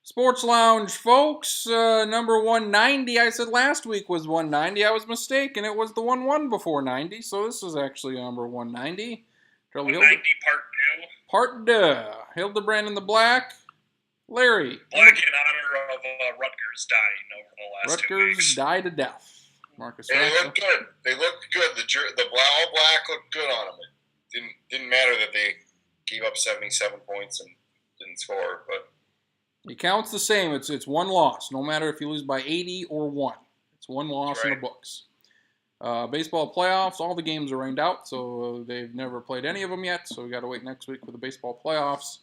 Sports Lounge, folks. Number 190. I said last week was 190. I was mistaken. It was the 1-1 before 90. So this is actually number 190. 190 Part 2. Hildebrand in the black. Larry. Black in honor of Rutgers dying over the last 2 weeks. Rutgers died to death. Marcus. They looked good. They looked good. The all black looked good on them. It didn't matter that they gave up 77 points and didn't score, but it counts the same. It's one loss, no matter if you lose by 80 or 1. It's one loss in the books. Baseball playoffs, all the games are rained out, so they've never played any of them yet, so we got to wait next week for the baseball playoffs.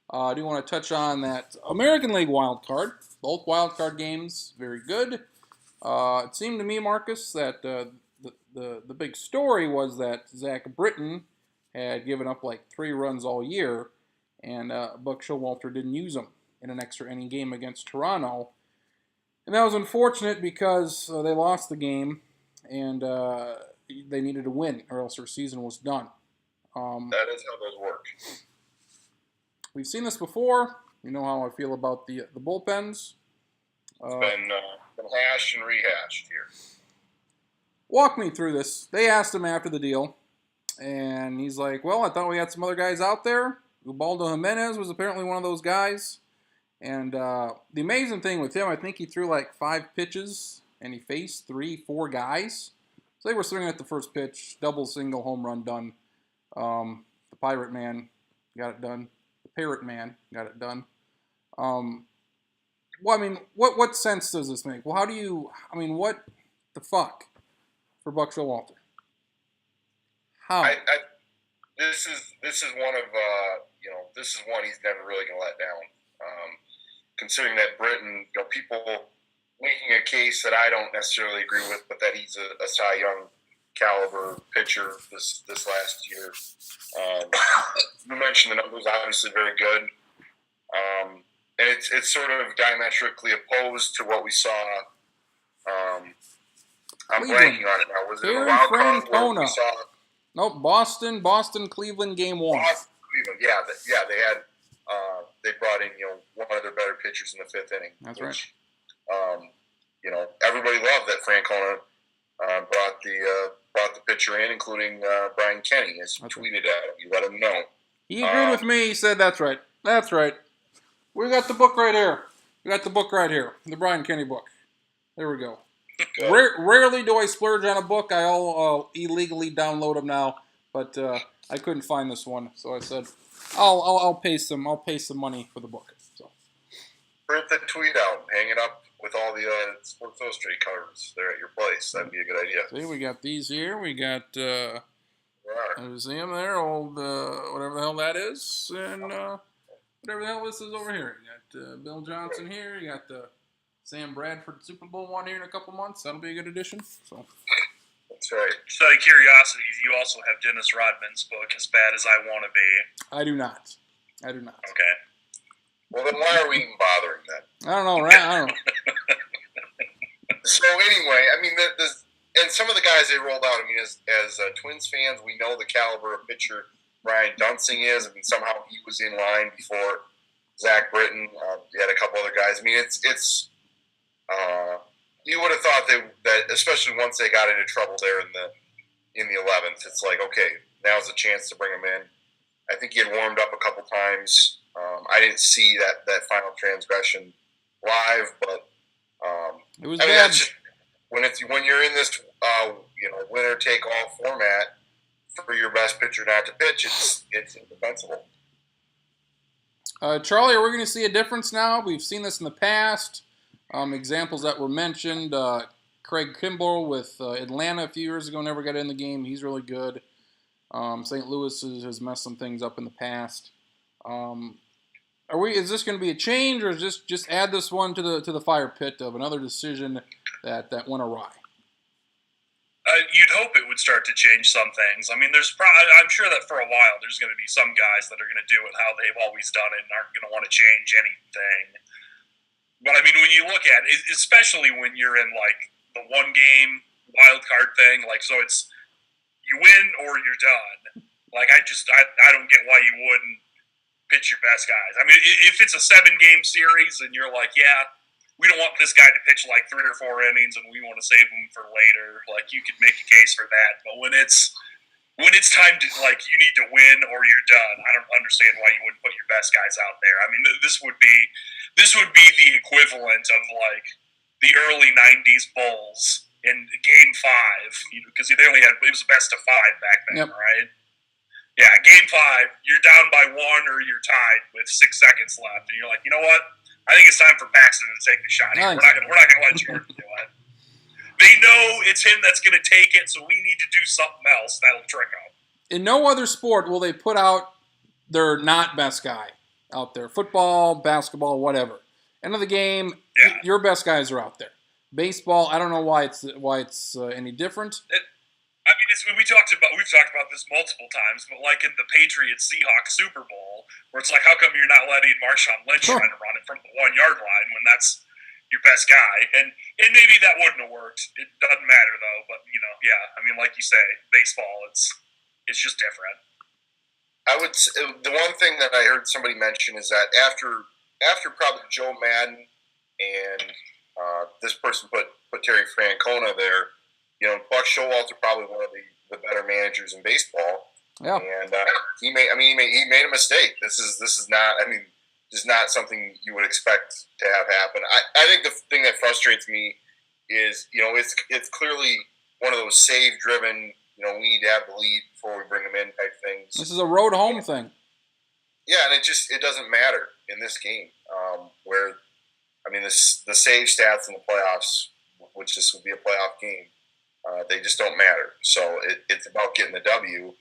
I do want to touch on that American League wild card. Both wild card games, very good. It seemed to me, Marcus, that the big story was that Zach Britton had given up like 3 runs all year, and Buck Showalter didn't use them in an extra inning game against Toronto. And that was unfortunate because they lost the game, and they needed to win, or else their season was done. That is how those work. We've seen this before. You know how I feel about the bullpens. It's been hashed and rehashed here. Walk me through this. They asked him after the deal, and he's like, well, I thought we had some other guys out there. Ubaldo Jimenez was apparently one of those guys. And the amazing thing with him, I think he threw like 5 pitches, and he faced 3-4 guys. So they were swinging at the first pitch, double, single, home run, done. The Pirate Man got it done. The Parrot Man got it done. Well, I mean, what sense does this make? Well, how do you, I mean, what the fuck for Buck Showalter? How? This is one of, this is one he's never really going to let down. Considering that Britton, people making a case that I don't necessarily agree with, but that he's a Cy Young caliber pitcher this last year. You mentioned the numbers, obviously very good. And it's sort of diametrically opposed to what we saw. I'm blanking on it now. Was it a wild card where we saw? Nope, Boston, Cleveland, game 1. Boston, Cleveland, yeah, they had. They brought in, one of their better pitchers in the 5th inning. That's right. Everybody loved that Francona brought the pitcher in, including Brian Kenny, as he tweeted at him. You let him know. He agreed with me. He said, "That's right. That's right. We got the book right here. The Brian Kenny book. There we go." Rarely do I splurge on a book. I'll illegally download them now, but I couldn't find this one, so I said, I'll pay some money for the book. So print the tweet out, hang it up with all the Sports Illustrated covers there at your place. That'd be a good idea. See, we got these here. We got museum there, old whatever the hell that is, and whatever the hell this is over here. You got Bill Johnson here. You got the Sam Bradford Super Bowl one here in a couple months. That'll be a good addition. So. That's right. Just out of curiosity, you also have Dennis Rodman's book, As Bad as I Want to Be. I do not. Okay. Well, then why are we even bothering then? I don't know, right? I don't know. So anyway, I mean, and some of the guys they rolled out, I mean, as Twins fans, we know the caliber of pitcher Ryan Dunsing is. I mean, somehow he was in line before Zach Britton. You had a couple other guys. I mean, it's you would have thought that especially once they got into trouble there in the 11th, it's like, okay, now's the chance to bring him in. I think he had warmed up a couple times. I didn't see that final transgression live, but it was bad. When you're in this winner take all format for your best pitcher not to pitch, it's indefensible. Charlie, are we going to see a difference now? We've seen this in the past. Examples that were mentioned, Craig Kimbrell with Atlanta a few years ago never got in the game. He's really good. St. Louis has messed some things up in the past. Is this going to be a change, or is this just add this one to the fire pit of another decision that went awry? You'd hope it would start to change some things. I mean, I'm sure that for a while there's going to be some guys that are going to do it how they've always done it and aren't going to want to change anything. But, I mean, when you look at it, especially when you're in, like, the one-game wild card thing, like, so it's you win or you're done. Like, I don't get why you wouldn't pitch your best guys. I mean, if it's a 7-game series and you're like, yeah, we don't want this guy to pitch like 3 or 4 innings and we want to save him for later, like you could make a case for that. But when it's time to, like, you need to win or you're done, I don't understand why you wouldn't put your best guys out there. I mean, this would be the equivalent of like the early '90s Bulls in Game 5, because they only had, it was a best of 5 back then, right? Yeah, Game 5, you're down by 1 or you're tied with 6 seconds left, and you're like, you know what? I think it's time for Paxton to take the shot here. We're not going to let Jordan do it. They know it's him that's going to take it, so we need to do something else that'll trick him. In no other sport will they put out their not best guy out there. Football, basketball, whatever. End of the game, your best guys are out there. Baseball, I don't know why it's any different. I mean, we've talked about this multiple times, but like in the Patriots-Seahawks Super Bowl, where it's like, how come you're not letting Marshawn Lynch try to run it from the 1-yard line when that's your best guy? And maybe that wouldn't have worked. It doesn't matter though. But I mean, like you say, baseball, it's just different. I would say, the one thing that I heard somebody mention is that after probably Joe Madden and this person put Terry Francona there. Buck Showalter probably one of the better managers in baseball. Yeah. And he made a mistake. This is not something you would expect to have happen. I think the thing that frustrates me is, it's clearly one of those save-driven, we need to have the lead before we bring them in type things. This is a road home thing. Yeah, and it doesn't matter in this game, where, the save stats in the playoffs, which this would be a playoff game, they just don't matter. So it's about getting the W.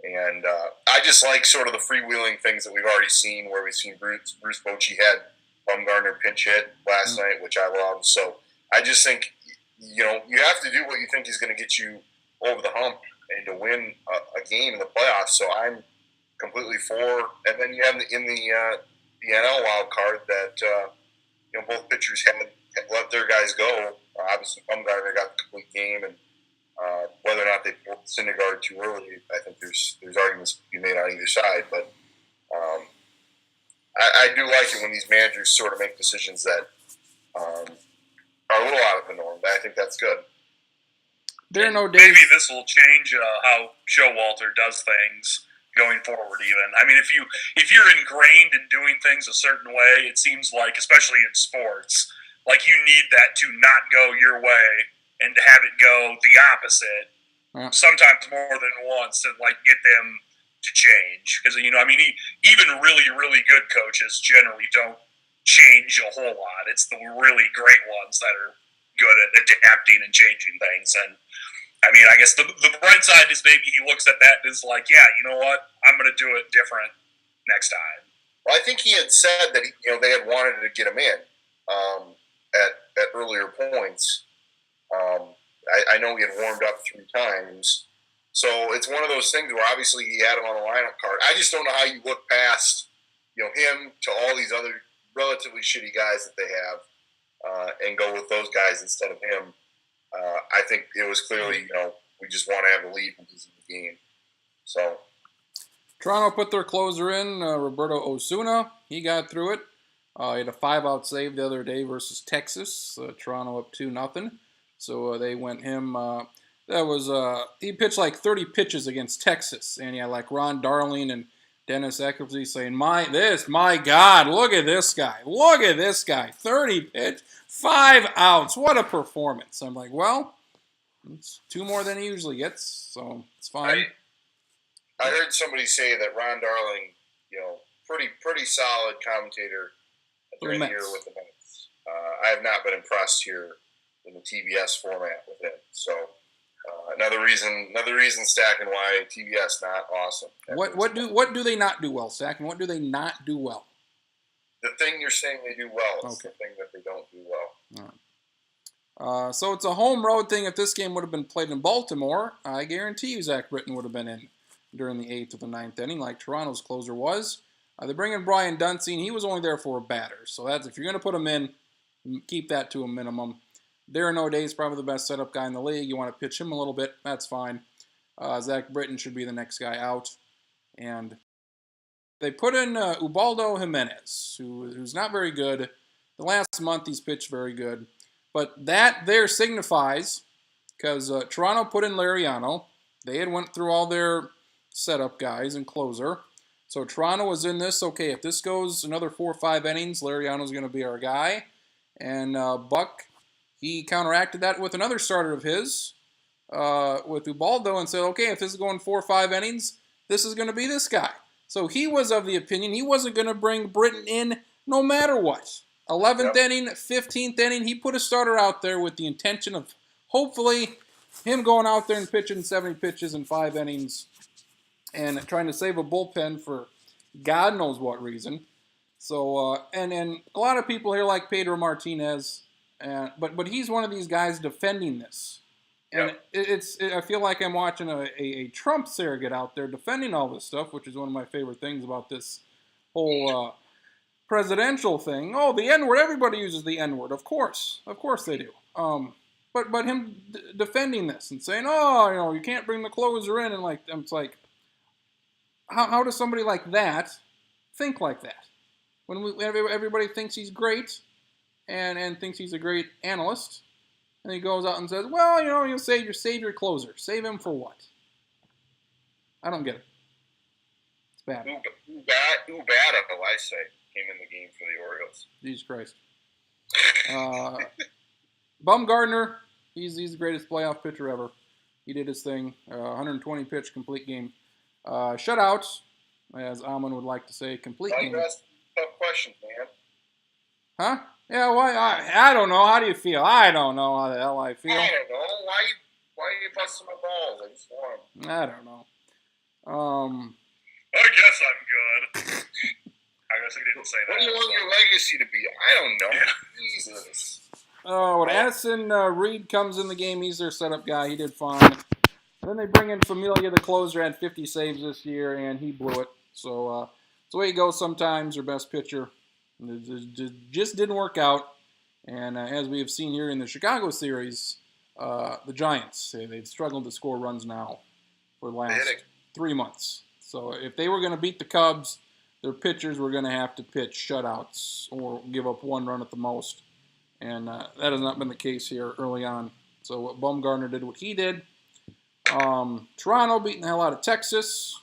And I just like sort of the freewheeling things that we've already seen, where we've seen Bruce Bochy had Bumgarner pinch hit last night, which I love. So I just think, you have to do what you think is going to get you over the hump and to win a game in the playoffs. So I'm completely for. And then you have in the NL wild card that both pitchers had let their guys go. Obviously, Bumgarner got the complete game, and whether or not they pulled Syndergaard too early, I think there's arguments to be made on either side. But I do like it when these managers sort of make decisions that are a little out of the norm. I think that's good. There are no days. Maybe this will change how Showalter does things going forward. Even, I mean, if you're ingrained in doing things a certain way, it seems like, especially in sports, like you need that to not go your way and to have it go the opposite, sometimes more than once, to like get them to change. Because even really, really good coaches generally don't change a whole lot. It's the really great ones that are good at adapting and changing things. And I guess the bright side is maybe he looks at that and is like, yeah, you know what, I'm going to do it different next time. Well, I think he had said that they had wanted to get him in at earlier points. I know he had warmed up 3 times. So it's one of those things where obviously he had him on the lineup card. I just don't know how you look past him to all these other relatively shitty guys that they have and go with those guys instead of him. I think it was clearly, we just want to have the lead in the game. So Toronto put their closer in, Roberto Osuna. He got through it. He had a 5-out save the other day versus Texas. Toronto up 2-0. So they went him. He pitched like 30 pitches against Texas, and he had like Ron Darling and Dennis Eckersley saying, my God, look at this guy, 30 pitch, 5 outs, what a performance. I'm like, well, it's 2 more than he usually gets, so it's fine. I heard somebody say that Ron Darling, pretty solid commentator during the year with the Mets. I have not been impressed here in the TBS format with him, so. Another reason, Stack, and why TBS not awesome. What do they not do well, Stack, and what do they not do well? The thing you're saying they do well is the thing that they don't do well. All right. So it's a home road thing. If this game would have been played in Baltimore, I guarantee you Zach Britton would have been in during the 8th or the 9th inning, like Toronto's closer was. They bring in Brian Dunsey, and he was only there for a batter. So that's, if you're going to put him in, keep that to a minimum. Darren O'Day is probably the best setup guy in the league. You want to pitch him a little bit, that's fine. Zach Britton should be the next guy out. And they put in Ubaldo Jimenez, who's not very good. The last month he's pitched very good. But that there signifies, because Toronto put in Lariano. They had went through all their setup guys and closer. So Toronto was in this, okay, if this goes another 4 or 5 innings, Lariano's going to be our guy. And Buck, he counteracted that with another starter of his, with Ubaldo, and said, okay, if this is going 4 or 5 innings, this is going to be this guy. So he was of the opinion he wasn't going to bring Britton in no matter what. 11th inning, 15th inning, he put a starter out there with the intention of hopefully him going out there and pitching 70 pitches in 5 innings and trying to save a bullpen for God knows what reason. So, and a lot of people here like Pedro Martinez, but he's one of these guys defending this. And I feel like I'm watching a Trump surrogate out there defending all this stuff, which is one of my favorite things about this whole presidential thing. Oh, the N-word, everybody uses the N-word. Of course they do. But him defending this and saying, oh, you can't bring the closer in, and it's like, how does somebody like that think like that? When everybody thinks he's great and thinks he's a great analyst, and he goes out and says, well, you save your closer. Save him for what? I don't get it. It's bad. Ubada, I say, came in the game for the Orioles. Jesus Christ. Bumgarner, he's the greatest playoff pitcher ever. He did his thing. 120 pitch complete game. Shutouts, as Amon would like to say, complete game. That's a tough question, man. Huh? Yeah, why? I don't know. How do you feel? I don't know how the hell I feel. I don't know. Why are you busting my balls? I just want them. I don't know. I guess I'm good. I guess I didn't say that. What do you want your legacy to be? I don't know. Yeah. Jesus. When Addison Reed comes in the game, he's their setup guy. He did fine. Then they bring in Familia, the closer, had 50 saves this year, and he blew it. So it's the way it goes sometimes, their best pitcher. It just didn't work out. And as we have seen here in the Chicago series, the Giants, they've struggled to score runs now for the last 3 months. So if they were going to beat the Cubs, their pitchers were going to have to pitch shutouts or give up 1 run at the most. And that has not been the case here early on. So Bumgarner did what he did. Toronto beating the hell out of Texas.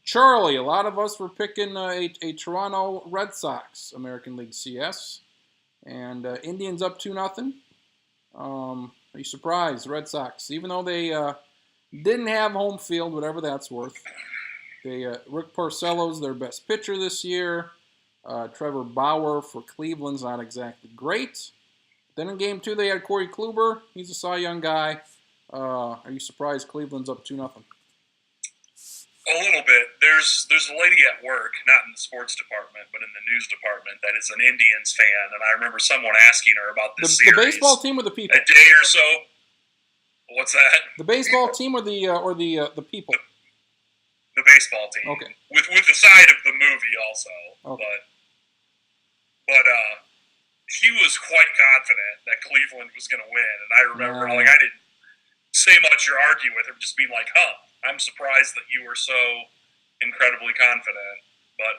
Charlie, a lot of us were picking a Toronto Red Sox American League CS. And Indians up 2-0. Are you surprised? Red Sox, even though they didn't have home field, whatever that's worth. Rick Porcello's their best pitcher this year. Trevor Bauer for Cleveland's not exactly great. Then in Game 2, they had Corey Kluber. He's a Cy Young guy. Are you surprised Cleveland's up 2-0? A little bit. There's a lady at work, not in the sports department, but in the news department, that is an Indians fan, and I remember someone asking her about this series. The baseball team or the people? A day or so. What's that? The baseball team or the people? The baseball team. Okay. With the side of the movie also. Okay. But she was quite confident that Cleveland was going to win, and I remember I didn't say much or argue with her, just being like, I'm surprised that you were so incredibly confident. But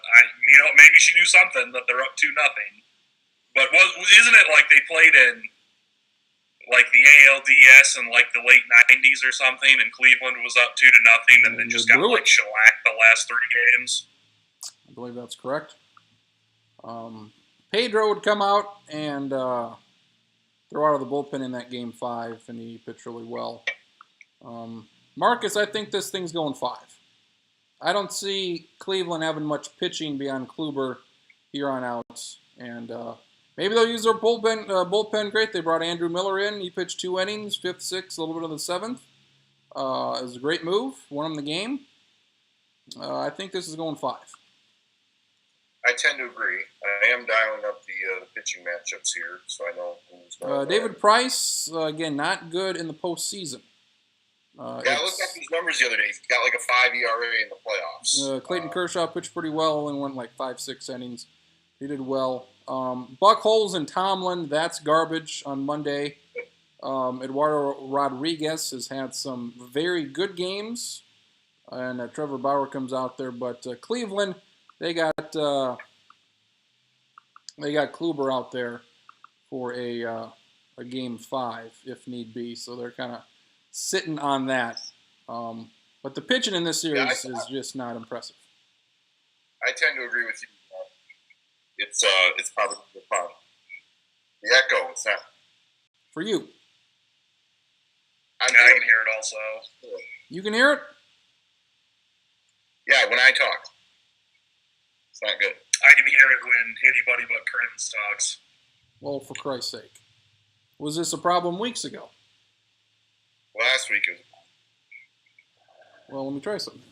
maybe she knew something that they're up 2-0. But isn't it like they played in like the ALDS in like the late 90s or something, and Cleveland was up 2-0, and then just got like shellacked the last 3 games? I believe that's correct. Pedro would come out and throw out of the bullpen in that Game 5, and he pitched really well. Marcus, I think this thing's going 5. I don't see Cleveland having much pitching beyond Kluber here on out. And maybe they'll use their bullpen great. They brought Andrew Miller in. He pitched 2 innings, 5th, 6th, a little bit of the 7th. It was a great move. Won him the game. I think this is going 5. I tend to agree. I am dialing up the pitching matchups here, so I know who's going. David Price, again, not good in the postseason. I looked at these numbers the other day. He's got like a 5 ERA in the playoffs. Clayton Kershaw pitched pretty well and went like 5-6 innings. He did well. Buchholz and Tomlin, that's garbage on Monday. Eduardo Rodriguez has had some very good games. and Trevor Bauer comes out there. But Cleveland, they got Kluber out there for a game 5 if need be. So they're kind of sitting on that. But the pitching in this series is just not impressive. I tend to agree with you. It's probably the fun. The echo, it's not. For you. I can hear it also. You can hear it? Yeah, when I talk. It's not good. I can hear it when anybody but Crimmins talks. Well, for Christ's sake. Was this a problem weeks ago? Last week it was. Well, let me try something.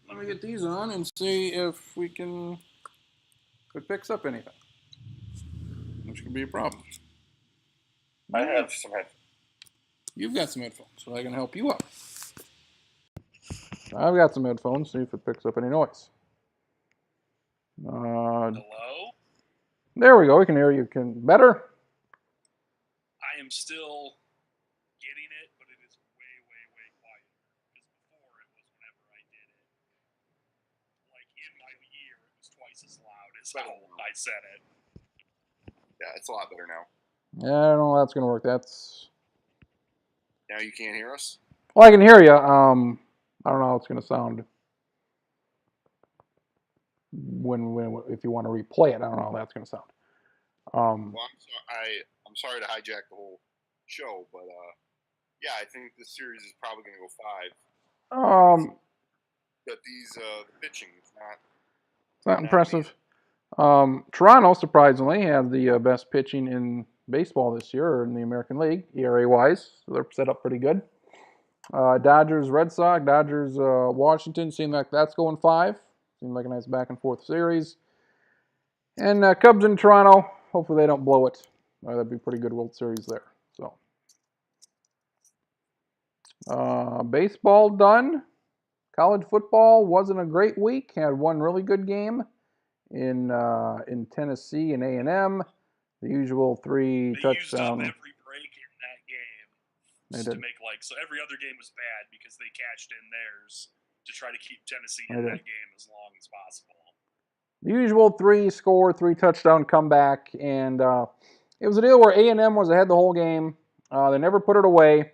Let me get these on and see if we can. If it picks up anything. Which could be a problem. I have some headphones. You've got some headphones, so I can help you out. I've got some headphones, see if it picks up any noise. Hello? There we go, we can hear you. Better? I am still getting it, but it is way, way, way quieter. Because before it was whenever I did it. Like in my ear, it was twice as loud as how I said it. Yeah, it's a lot better now. Yeah, I don't know how that's going to work. Now you can't hear us? Well, I can hear you. I don't know how it's going to sound when if you want to replay it. I don't know how that's going to sound. Well, I'm sorry to hijack the whole show, but yeah, I think this series is probably going to go 5. But the pitching is not impressive. Toronto, surprisingly, has the best pitching in baseball this year, or in the American League, ERA-wise. So they're set up pretty good. Dodgers, Red Sox, Dodgers, Washington, seemed like that's going 5. Seemed like a nice back-and-forth series. And Cubs in Toronto, hopefully they don't blow it. That'd be a pretty good World Series there. So, baseball done. College football wasn't a great week. Had one really good game in Tennessee and A&M. The usual 3 touchdown. Used up every break in that game. To make so every other game was bad because they cashed in theirs to try to keep Tennessee in that game as long as possible. The usual 3-score, 3-touchdown comeback, and it was a deal where A&M was ahead the whole game. They never put it away,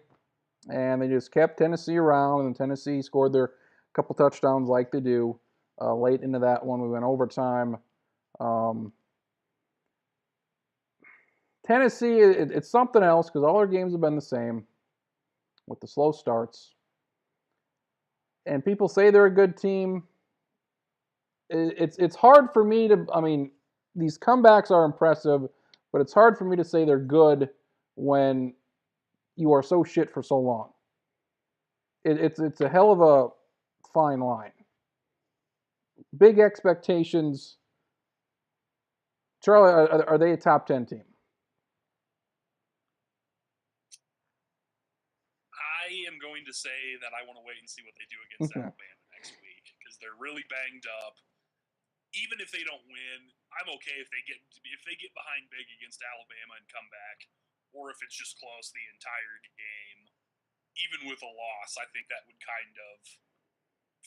and they just kept Tennessee around, and Tennessee scored their couple touchdowns like they do. Late into that one, we went overtime. Tennessee, it's something else because all their games have been the same with the slow starts. And people say they're a good team. It's hard for me to, these comebacks are impressive, but it's hard for me to say they're good when you are so shit for so long. It's a hell of a fine line. Big expectations. Charlie, are they a top 10 team? I am going to say that I want to wait and see what they do against Alabama next week because they're really banged up. Even if they don't win, I'm okay if they get behind big against Alabama and come back, or if it's just close the entire game. Even with a loss, I think that would kind of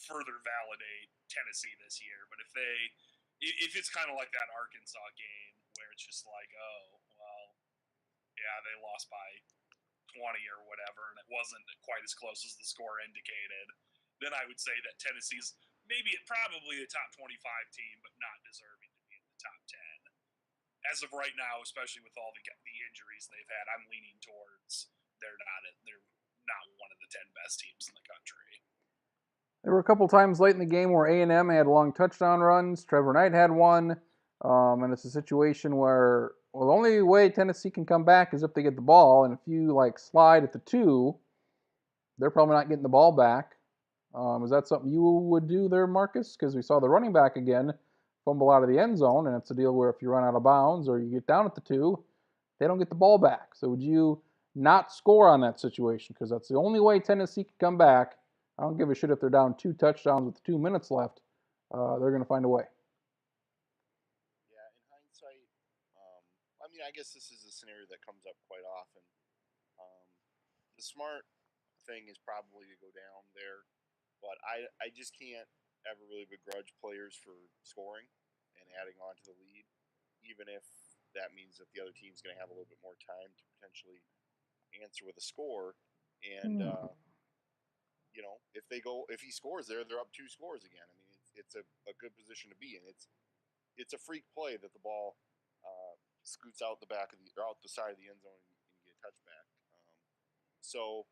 further validate Tennessee this year. But if it's kind of like that Arkansas game where it's just like, oh, well, yeah, they lost by 20 or whatever, and it wasn't quite as close as the score indicated, then I would say that Tennessee's probably a top 25 team, but not deserving to be in the top 10. As of right now, especially with all the injuries they've had, I'm leaning towards they're not one of the 10 best teams in the country. There were a couple times late in the game where A&M had long touchdown runs. Trevor Knight had one. And it's a situation where, the only way Tennessee can come back is if they get the ball. And if you, slide at the 2, they're probably not getting the ball back. Is that something you would do there, Marcus? Because we saw the running back again fumble out of the end zone, and it's a deal where if you run out of bounds or you get down at the 2, they don't get the ball back. So would you not score on that situation? Because that's the only way Tennessee can come back. I don't give a shit if they're down 2 touchdowns with 2 minutes left. They're going to find a way. Yeah, in hindsight, I guess this is a scenario that comes up quite often. The smart thing is probably to go down there But I just can't ever really begrudge players for scoring and adding on to the lead, even if that means that the other team's going to have a little bit more time to potentially answer with a score. And if he scores there, they're up 2 scores again. I mean, it's a good position to be in. It's a freak play that the ball scoots out the back of out the side of the end zone and you get a touchback. So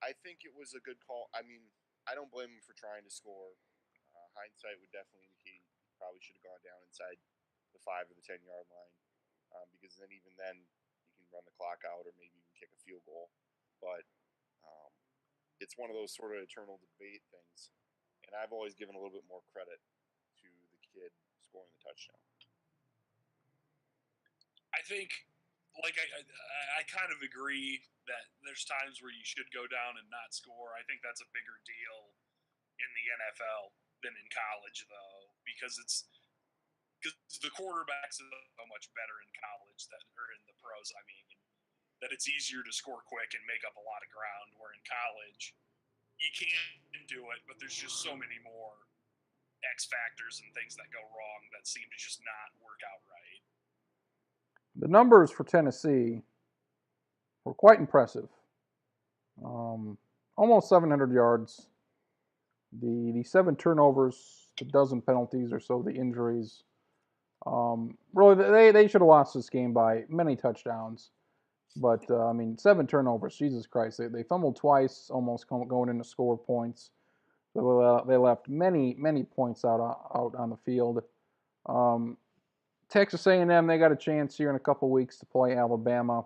I think it was a good call. I mean, I don't blame him for trying to score. Hindsight would definitely indicate he probably should have gone down inside the 5 or the 10-yard line, because then you can run the clock out or maybe even kick a field goal. But it's one of those sort of eternal debate things, and I've always given a little bit more credit to the kid scoring the touchdown. I think, I kind of agree that there's times where you should go down and not score. I think that's a bigger deal in the NFL than in college, though, because the quarterbacks are so much better in college or in the pros. I mean, that it's easier to score quick and make up a lot of ground. Where in college, you can do it, but there's just so many more X factors and things that go wrong that seem to just not work out right. The numbers for Tennessee were quite impressive. Almost 700 yards. The 7 turnovers, the dozen penalties or so, the injuries. Really, they should have lost this game by many touchdowns. But, 7 turnovers, Jesus Christ. They fumbled twice, almost going into score points. So they left many, many points out on the field. Texas A&M, they got a chance here in a couple weeks to play Alabama.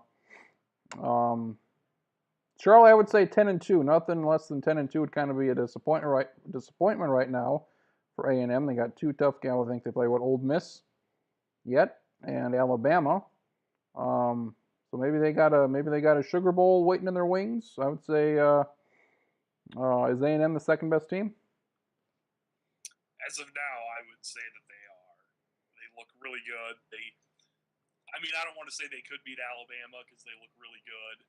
Charlie, I would say 10-2. Nothing less than 10-2 would kind of be a disappointment right now for A&M. They got 2 tough games. I think they play Ole Miss yet and Alabama. So maybe they got a Sugar Bowl waiting in their wings. I would say, is A&M the second best team? As of now, I would say that they are. They look really good. I don't want to say they could beat Alabama because they look really good,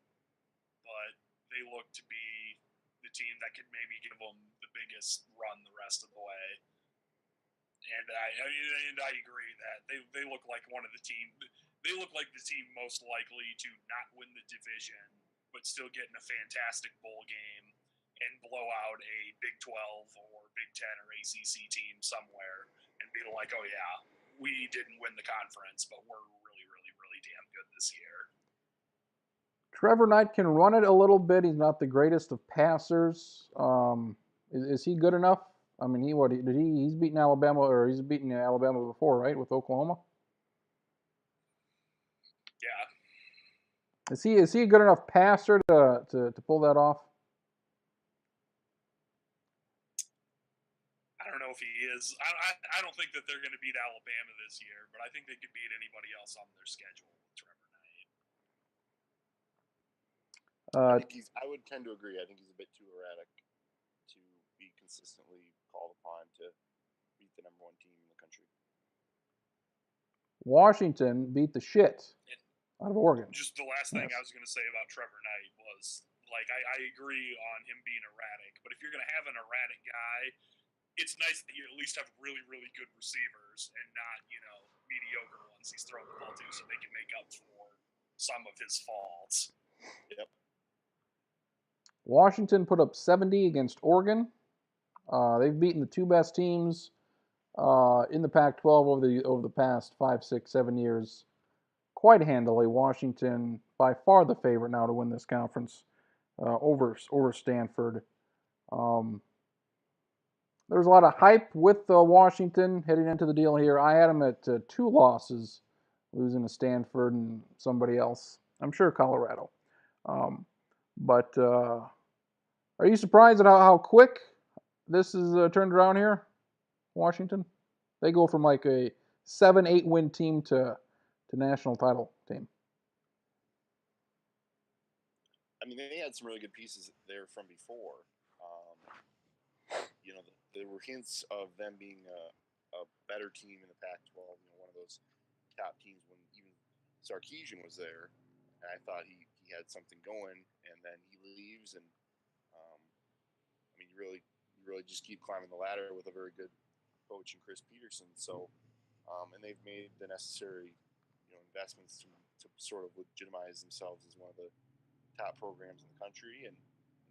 but they look to be the team that could maybe give them the biggest run the rest of the way. And I agree that they look like one of the team. They look like the team most likely to not win the division, but still get in a fantastic bowl game and blow out a Big 12 or Big 10 or ACC team somewhere and be like, oh yeah, we didn't win the conference, but we're really, really, really damn good this year. Trevor Knight can run it a little bit. He's not the greatest of passers. Is he good enough? I mean, he's beaten Alabama, or he's beaten Alabama before, right, with Oklahoma? Yeah. Is he a good enough passer to pull that off? I don't know if he is. I don't think that they're going to beat Alabama this year, but I think they could beat anybody else on their schedule with Trevor Knight. I would tend to agree. I think he's a bit too erratic to be consistently called upon to beat the number 1 team in the country. Washington beat the shit out of Oregon. Just the last thing I was going to say about Trevor Knight was, I agree on him being erratic, but if you're going to have an erratic guy, it's nice that you at least have really, really good receivers and not, mediocre ones he's throwing the ball to so they can make up for some of his faults. Yep. Washington put up 70 against Oregon. They've beaten the 2 best teams in the Pac-12 over the past 5, 6, 7 years quite handily. Washington by far the favorite now to win this conference over Stanford. There's a lot of hype with Washington heading into the deal here. I had them at 2 losses, losing to Stanford and somebody else. I'm sure Colorado. But are you surprised at how quick this is turned around here, Washington? They go from like a 7-8 win team to national title team. I mean, they had some really good pieces there from before. There were hints of them being a better team in the Pac-12. One of those top teams when even Sarkisian was there. And I thought he had something going, and then he leaves, and you you really just keep climbing the ladder with a very good coach in Chris Peterson. So, and they've made the necessary, investments to sort of legitimize themselves as one of the top programs in the country, and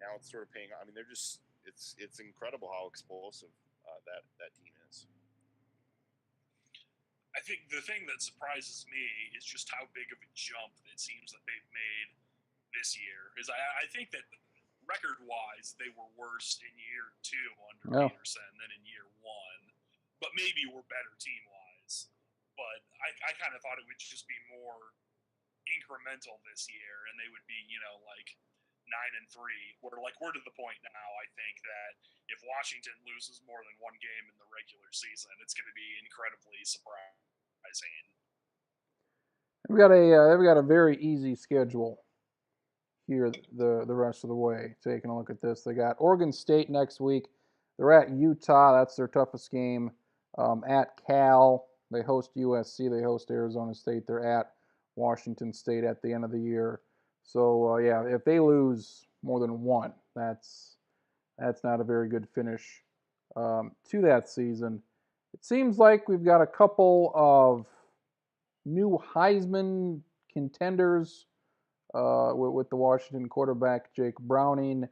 now it's sort of paying. I mean, they're just it's incredible how explosive that team is. I think the thing that surprises me is just how big of a jump it seems that they've made this year. Is I think that record-wise they were worse in year 2 under Peterson than in year 1, but maybe we're better team-wise. But I kind of thought it would just be more incremental this year, and they would be, like 9-3. We're to the point now, I think, that if Washington loses more than one game in the regular season, it's going to be incredibly surprising. They've got a very easy schedule here the rest of the way. Taking a look at this, they got Oregon State next week. They're at Utah. That's their toughest game. At Cal, they host USC. They host Arizona State. They're at Washington State at the end of the year. So if they lose more than one, that's not a very good finish to that season. It seems like we've got a couple of new Heisman contenders with the Washington quarterback Jake Browning,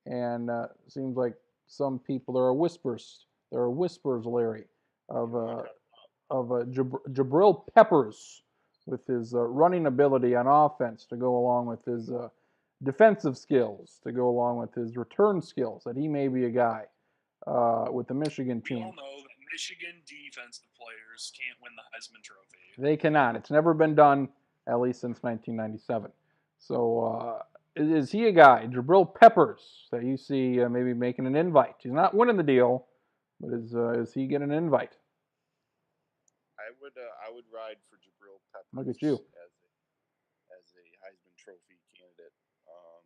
and seems like some people there are whispers, Larry, of Jabril Peppers with his running ability on offense to go along with his defensive skills, to go along with his return skills, that he may be a guy with the Michigan team. We all know that Michigan defensive players can't win the Heisman Trophy. They cannot. It's never been done, at least since 1997. So is he a guy, Jabril Peppers, that you see maybe making an invite? He's not winning the deal, but is he getting an invite? I would ride for Jabril Peppers. Look at you. As a Heisman Trophy candidate.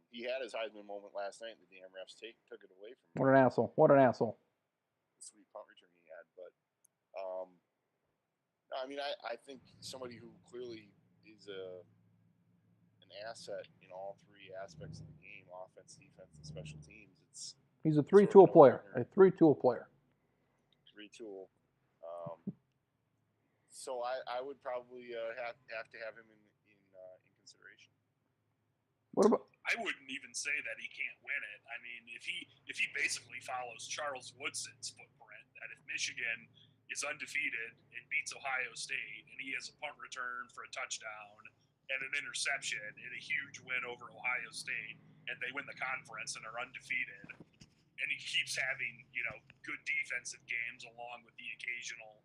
He had his Heisman moment last night, and the damn refs took it away from him. What an asshole. The sweet punt return he had. But, I mean, I think somebody who clearly is an asset in all three aspects of the game, offense, defense, and special teams. He's a three-tool player. Three-tool. So I would probably have to have him in consideration. What about? I wouldn't even say that he can't win it. I mean, if he basically follows Charles Woodson's footprint, that if Michigan is undefeated and beats Ohio State, and he has a punt return for a touchdown and an interception and a huge win over Ohio State, and they win the conference and are undefeated, and he keeps having good defensive games along with the occasional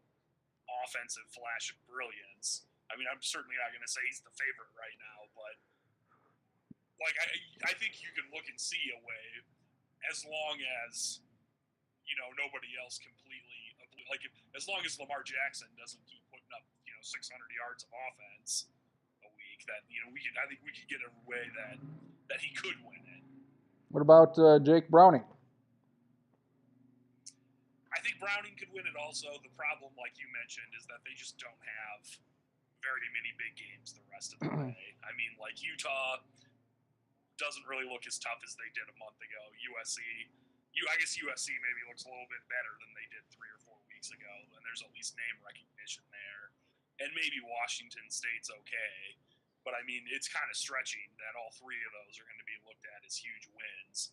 offensive flash of brilliance. I mean, I'm certainly not going to say he's the favorite right now, but I think you can look and see a way, as long as nobody else completely, as long as Lamar Jackson doesn't keep putting up 600 yards of offense a week, that I think we could get a way that he could win it. What about Jake Browning? I think Browning could win it also. The problem, like you mentioned, is that they just don't have very many big games the rest of the way. I mean, like Utah doesn't really look as tough as they did a month ago. I guess USC maybe looks a little bit better than they did 3 or 4 weeks ago, and there's at least name recognition there. And maybe Washington State's okay, but I mean, it's kind of stretching that all 3 of those are going to be looked at as huge wins.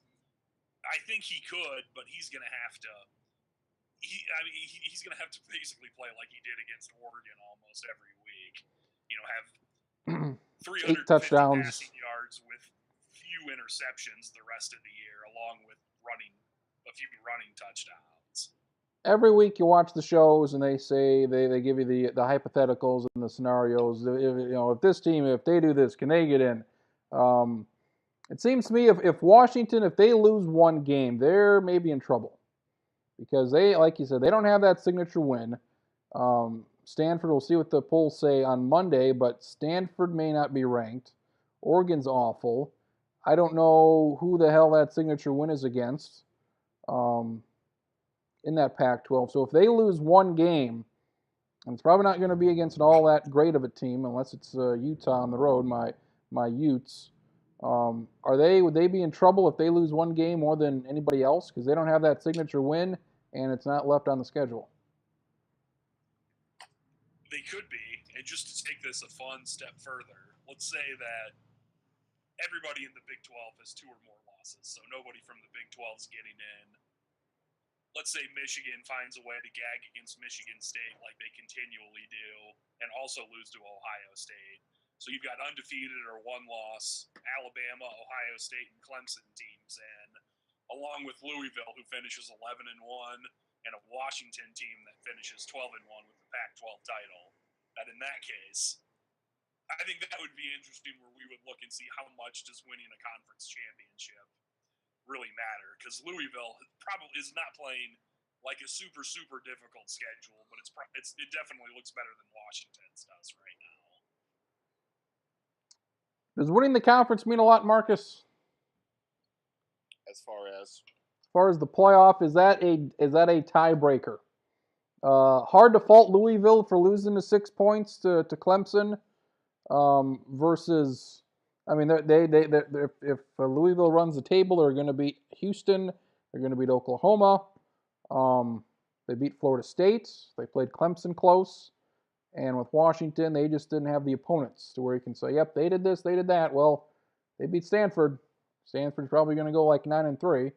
I think he could, but he's going to have to. He's going to have to basically play like he did against Oregon almost every week. Have 350 touchdowns, passing yards with few interceptions the rest of the year, along with a few running touchdowns. Every week you watch the shows and they say they give you the hypotheticals and the scenarios. If this team, if they do this, can they get in? It seems to me if Washington, if they lose one game, they're maybe in trouble. Because they, like you said, they don't have that signature win. Stanford, we'll see what the polls say on Monday, but Stanford may not be ranked. Oregon's awful. I don't know who the hell that signature win is against in that Pac-12. So if they lose one game, and it's probably not going to be against an all that great of a team, unless it's Utah on the road, my Utes. Would they be in trouble if they lose one game more than anybody else because they don't have that signature win and it's not left on the schedule? They could be, and just to take this a fun step further, let's say that everybody in the Big 12 has 2 or more losses, so nobody from the Big 12 is getting in. Let's say Michigan finds a way to gag against Michigan State like they continually do, and also lose to Ohio State. So you've got undefeated or 1-loss Alabama, Ohio State, and Clemson teams, and along with Louisville, who finishes 11-1, and a Washington team that finishes 12-1 with the Pac-12 title. And in that case, I think that would be interesting where we would look and see how much does winning a conference championship really matter, because Louisville probably is not playing like a super difficult schedule, but it definitely looks better than Washington's does right now. Does winning the conference mean a lot, Marcus? As far as the playoff, is that a tiebreaker? Hard to fault Louisville for losing the 6 points to Clemson versus. I mean, if Louisville runs the table, they're going to beat Houston. They're going to beat Oklahoma. They beat Florida State. They played Clemson close. And with Washington, they just didn't have the opponents to where you can say, yep, they did this, they did that. Well, they beat Stanford. Stanford's probably going to go like 9-3.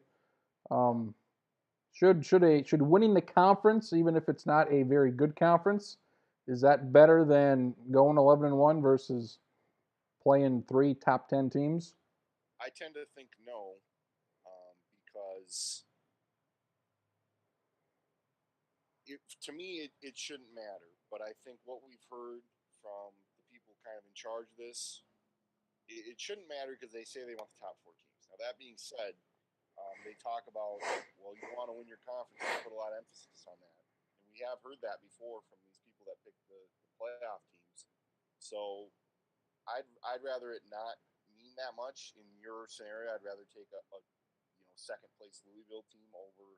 Should winning the conference, even if it's not a very good conference, is that better than going 11-1 versus playing 3 top 10 teams? I tend to think no, because to me it shouldn't matter. But I think what we've heard from the people kind of in charge of this, it shouldn't matter because they say they want the top 4 teams. Now that being said, they talk about, well, you want to win your conference, you put a lot of emphasis on that. And we have heard that before from these people that pick the playoff teams. So I'd rather it not mean that much in your scenario. I'd rather take a second place Louisville team over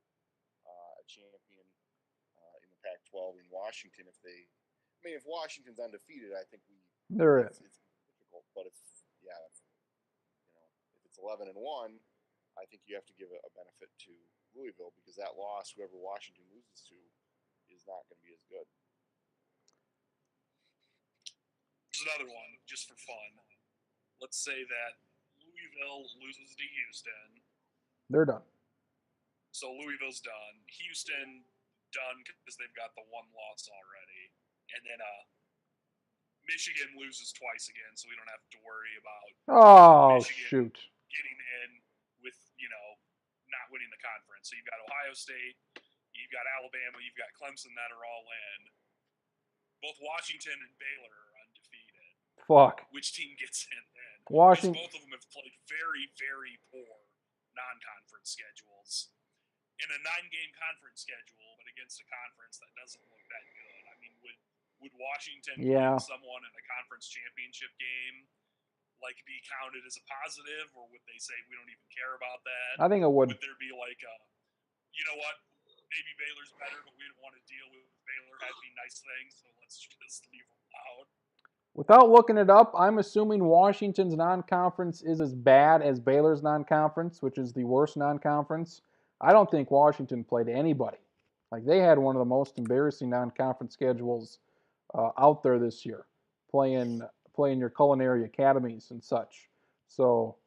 a champion in the Pac-12 in Washington. If Washington's undefeated, I think it's difficult. But if it's 11-1, I think you have to give a benefit to Louisville because that loss, whoever Washington loses to, is not going to be as good. Here's another one, just for fun. Let's say that Louisville loses to Houston. They're done. So Louisville's done. Houston done because they've got the 1 loss already. And then Michigan loses twice again, so we don't have to worry about Michigan getting in with, not winning the conference. So you've got Ohio State, you've got Alabama, you've got Clemson that are all in. Both Washington and Baylor are undefeated. Fuck. Which team gets in then? Washington. Because both of them have played very, very poor non-conference schedules. In a 9-game conference schedule, but against a conference that doesn't look that good. I mean, would Washington playing someone in a conference championship game be counted as a positive, or would they say we don't even care about that? I think it would. Would there be you know what? Maybe Baylor's better, but we don't want to deal with Baylor having nice things, so let's just leave them out. Without looking it up, I'm assuming Washington's non-conference is as bad as Baylor's non-conference, which is the worst non-conference. I don't think Washington played anybody. They had one of the most embarrassing non-conference schedules out there this year, playing your culinary academies and such. So,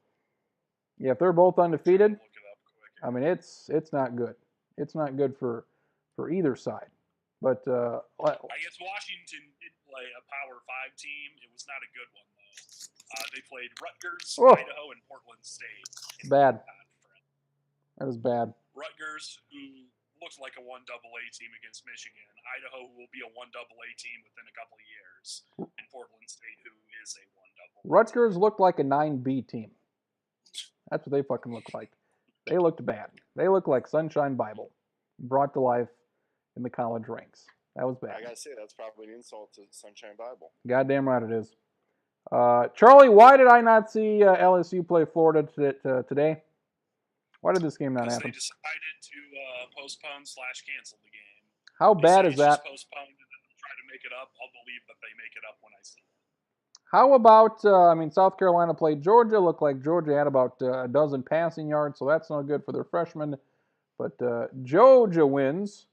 yeah, if they're both undefeated, I mean, it's not good. It's not good for either side. But I guess Washington did play a Power 5 team. It was not a good one, though. They played Rutgers, Idaho, and Portland State. Bad. That is bad. Rutgers, who looks like a 1AA team against Michigan. Idaho, who will be a 1AA team within a couple of years. And Portland State, who is a 1AA. Rutgers looked like a 9B team. That's what they fucking looked like. They looked bad. They looked like Sunshine Bible brought to life in the college ranks. That was bad. I gotta say, that's probably an insult to Sunshine Bible. Goddamn right it is. Charlie, why did I not see LSU play Florida today? Why did this game not happen? They decided to postpone/cancel the game. How bad is that? Just postponed and try to make it up. I'll believe that they make it up when I see it. How about, South Carolina played Georgia. Looked like Georgia had about a dozen passing yards, so that's not good for their freshmen. But Georgia wins.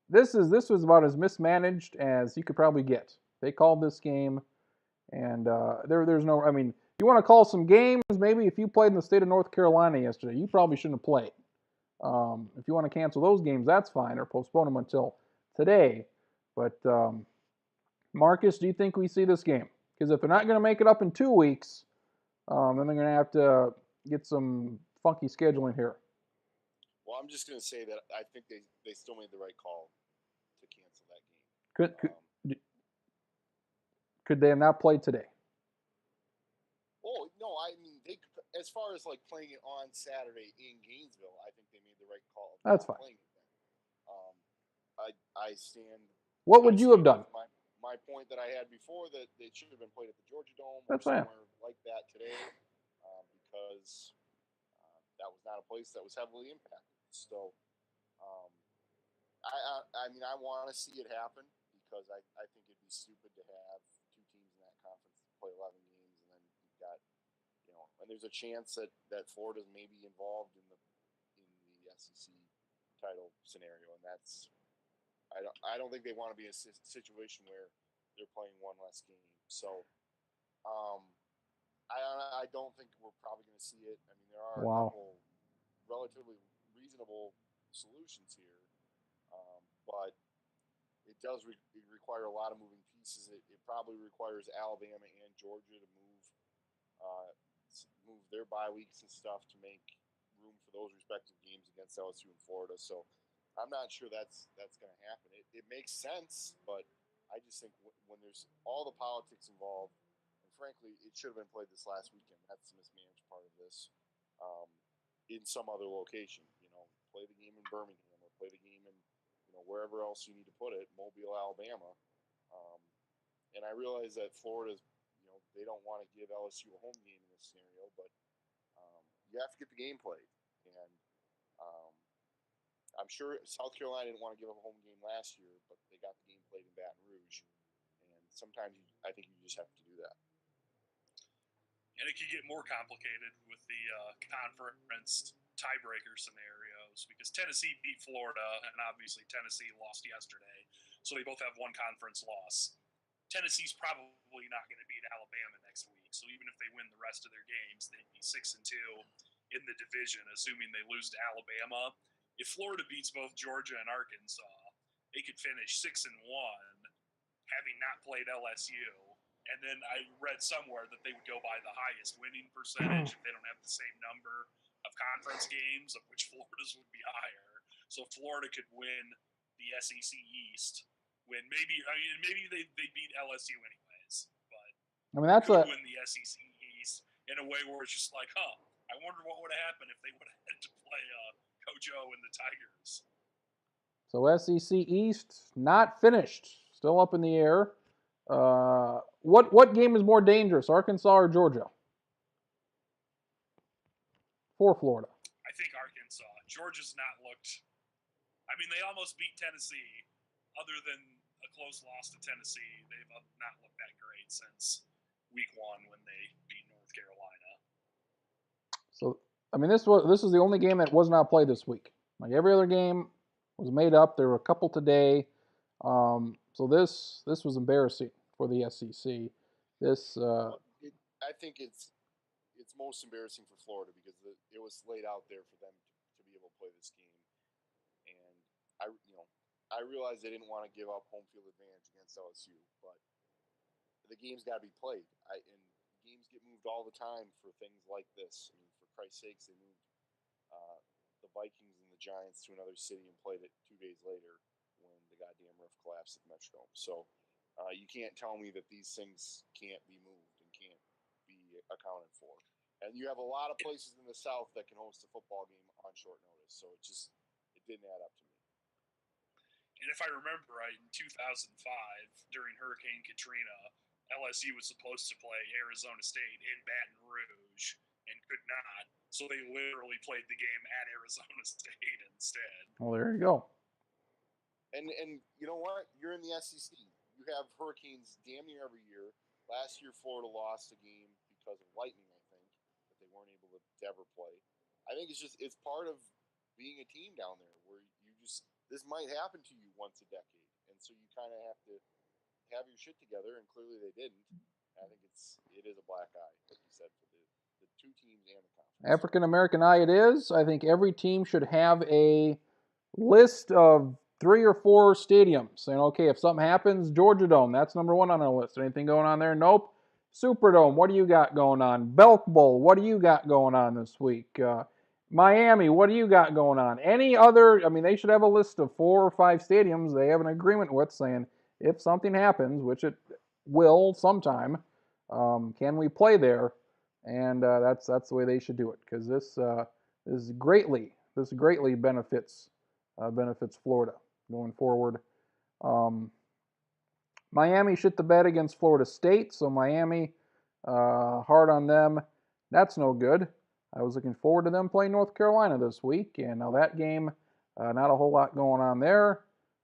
This was about as mismanaged as you could probably get. They called this game, and there's no. You want to call some games? Maybe if you played in the state of North Carolina yesterday, you probably shouldn't have played. If you want to cancel those games, that's fine, or postpone them until today. But Marcus, do you think we see this game? Because if they're not going to make it up in 2 weeks, then they're going to have to get some funky scheduling here. Well, I'm just going to say that I think they still made the right call to cancel that game. Could they have not played today? Oh no, they, as far as like playing it on Saturday in Gainesville, I think they made the right call. That's fine. Playing it then. I stand. What would you have done? My point that I had before, that they should have been played at the Georgia Dome or That's somewhere like that today, because that was not a place that was heavily impacted. So, I want to see it happen, because I think it'd be stupid to have two teams in that conference play 11 games, and then you've got, and there's a chance that Florida's maybe involved in the SEC title scenario, and that's. I don't think they want to be in a situation where they're playing one less game. So, I don't think we're probably going to see it. There are a couple relatively reasonable solutions here, but it does require a lot of moving pieces. It probably requires Alabama and Georgia to move their bye weeks and stuff to make room for those respective games against LSU and Florida. So, I'm not sure that's going to happen. It makes sense, but I just think when there's all the politics involved, and frankly, it should have been played this last weekend. That's the mismanaged part of this. In some other location, play the game in Birmingham, or play the game in, wherever else you need to put it, Mobile, Alabama. And I realize that Florida's, they don't want to give LSU a home game in this scenario, but you have to get the game played. And I'm sure South Carolina didn't want to give up a home game last year, but they got the game played in Baton Rouge. And sometimes I think you just have to do that. And it could get more complicated with the conference tiebreaker scenarios, because Tennessee beat Florida, and obviously Tennessee lost yesterday, so they both have one conference loss. Tennessee's probably not going to beat Alabama next week, so even if they win the rest of their games, they'd be 6-2 in the division, assuming they lose to Alabama. If Florida beats both Georgia and Arkansas, they could finish 6-1, having not played LSU. And then I read somewhere that they would go by the highest winning percentage if they don't have the same number of conference games, of which Florida's would be higher. So Florida could win the SEC East. Maybe they beat LSU anyways, but that's could win the SEC East in a way where it's just like, I wonder what would have happened if they would have had to play Coach O and the Tigers. So SEC East not finished, still up in the air. What game is more dangerous, Arkansas or Georgia? For Florida. I think Arkansas. Georgia's not looked. They almost beat Tennessee. Other than a close loss to Tennessee, they've not looked that great since week 1 when they beat North Carolina. So, this is the only game that was not played this week. Like every other game was made up. There were a couple today. So this was embarrassing for the SEC. I think it's most embarrassing for Florida, because it was laid out there for them to be able to play this game, and I realized they didn't want to give up home field advantage against LSU, but the game's got to be played. And games get moved all the time for things like this. For Christ's sakes, they moved the Vikings and the Giants to another city and played it 2 days later when the goddamn roof collapsed at the Metrodome. So you can't tell me that these things can't be moved and can't be accounted for. And you have a lot of places in the South that can host a football game on short notice. So it didn't add up to me. And if I remember right, in 2005, during Hurricane Katrina, LSU was supposed to play Arizona State in Baton Rouge and could not. So they literally played the game at Arizona State instead. Well, there you go. And you know what? You're in the SEC. You have hurricanes damn near every year. last year Florida lost a game because of lightning, I think, that they weren't able to ever play. I think it's part of being a team down there where you just this might happen to you once a decade, and so you kind of have to have your shit together, and clearly they didn't. I think it is a black eye, like you said, for the two teams and the conference. African American eye it is. I think every team should have a list of 3 or 4 stadiums. Saying, okay, if something happens, Georgia Dome, that's number 1 on our list. Anything going on there? Nope. Superdome, what do you got going on? Belk Bowl, what do you got going on this week? Miami, what do you got going on? Any other, I mean, they should have a list of 4 or 5 stadiums they have an agreement with saying, if something happens, which it will sometime, can we play there? And that's the way they should do it, because this greatly benefits Florida going forward. Miami shit the bed against Florida State, so Miami, hard on them. That's no good. I was looking forward to them playing North Carolina this week, and now that game, not a whole lot going on there.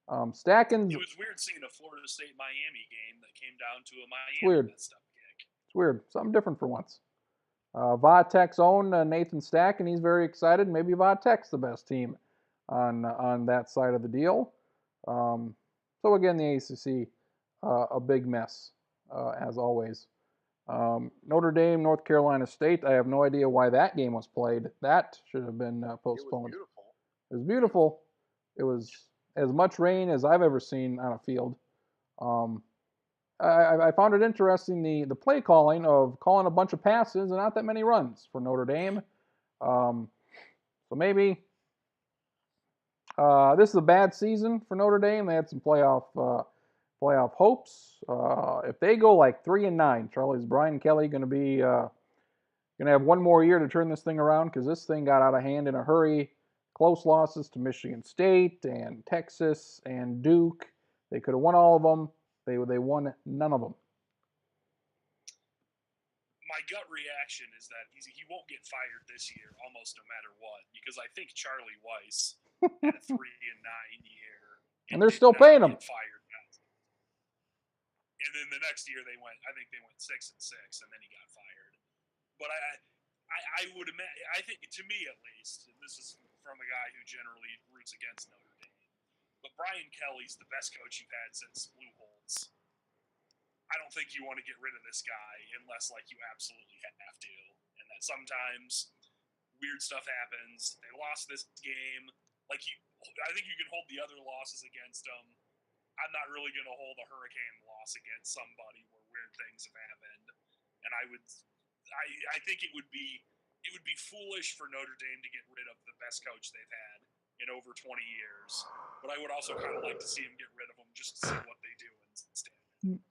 Stackins. It was weird seeing a Florida State Miami game that came down to a Miami weird. messed up kick. It's weird. Something different for once. Va-Tech's own Nathan Stack, and he's very excited. Maybe Va-Tech's the best team on that side of the deal. So again, the ACC, a big mess, as always. Notre Dame, North Carolina State, I have no idea why that game was played. That should have been postponed. It was beautiful. It was as much rain as I've ever seen on a field. I found it interesting, the play calling of calling a bunch of passes and not that many runs for Notre Dame. So maybe this is a bad season for Notre Dame. They had some playoff hopes. If they go like 3-9, Charlie, is Brian Kelly going to have one more year to turn this thing around? Because this thing got out of hand in a hurry. Close losses to Michigan State and Texas and Duke. They could have won all of them. They won none of them. My gut reaction is that he won't get fired this year, almost no matter what, because I think Charlie Weiss had a 3-9 year, and they're still paying him. Fired. And then the next year I think they went 6-6, and then he got fired. But I would imagine, I think, to me at least, and this is from a guy who generally roots against Notre Dame, but Brian Kelly's the best coach you've had since Lou Holtz. I don't think you want to get rid of this guy unless, like, you absolutely have to. And that sometimes weird stuff happens. They lost this game. I think you can hold the other losses against them. I'm not really going to hold a Hurricane loss against somebody where weird things have happened. And I think it would be foolish for Notre Dame to get rid of the best coach they've had in over 20 years. But I would also kind of like to see him get rid of them just to see what they do instead,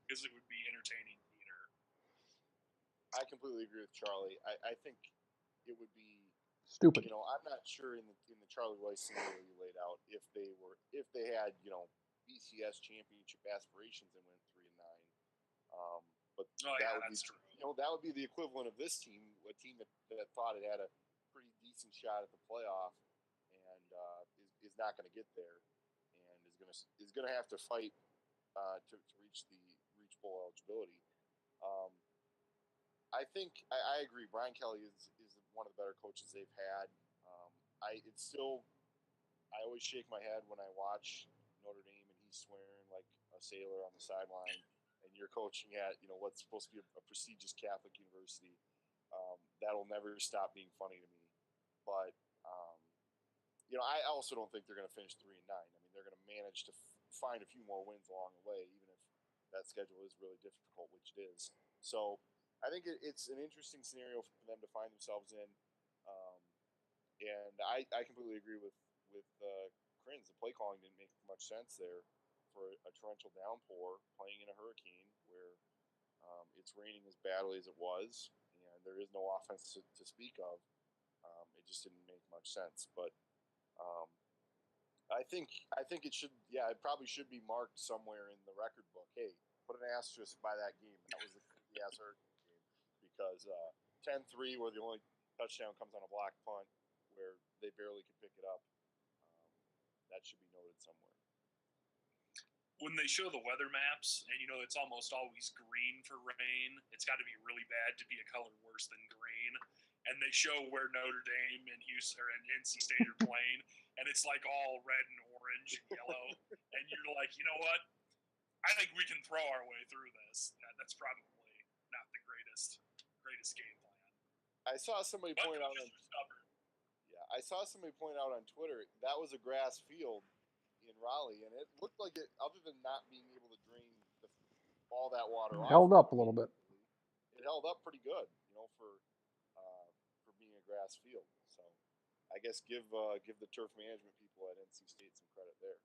because it would be entertaining theater. I completely agree with Charlie. I think it would be stupid. You know, I'm not sure in the Charlie Weiss scenario you laid out if they had BCS championship aspirations and went 3-9. But that's true. That would be the equivalent of this team, a team that thought it had a pretty decent shot at the playoff, and is not going to get there, and is going to have to fight to reach bowl eligibility. I think I agree. Brian Kelly is one of the better coaches they've had. I always shake my head when I watch Notre Dame and he's swearing like a sailor on the sideline, and you're coaching at what's supposed to be a prestigious Catholic university. That'll never stop being funny to me. But I also don't think they're going to finish 3-9. I mean, they're going to manage to find a few more wins along the way, even if that schedule is really difficult, which it is. So I think it's an interesting scenario for them to find themselves in. And I completely agree with Crins. The play calling didn't make much sense there for a torrential downpour playing in a hurricane where it's raining as badly as it was, and there is no offense to speak of. It just didn't make much sense. But I think it should. Yeah, it probably should be marked somewhere in the record book. Hey, put an asterisk by that game. That was the hurricane game, because 10-3, where the only touchdown comes on a block punt, where they barely could pick it up. That should be noted somewhere. when they show the weather maps, and it's almost always green for rain, it's got to be really bad to be a color worse than green. And they show where Notre Dame and Houston and NC State are playing, and it's like all red and orange and yellow. And you're like, you know what? I think we can throw our way through this. That's probably not the greatest game plan. I saw somebody point out on Twitter that was a grass field in Raleigh, and it looked like it, other than not being able to drain all that water off, held up a little bit. It held up pretty good, for being a grass field. So I guess give the turf management people at NC State some credit there.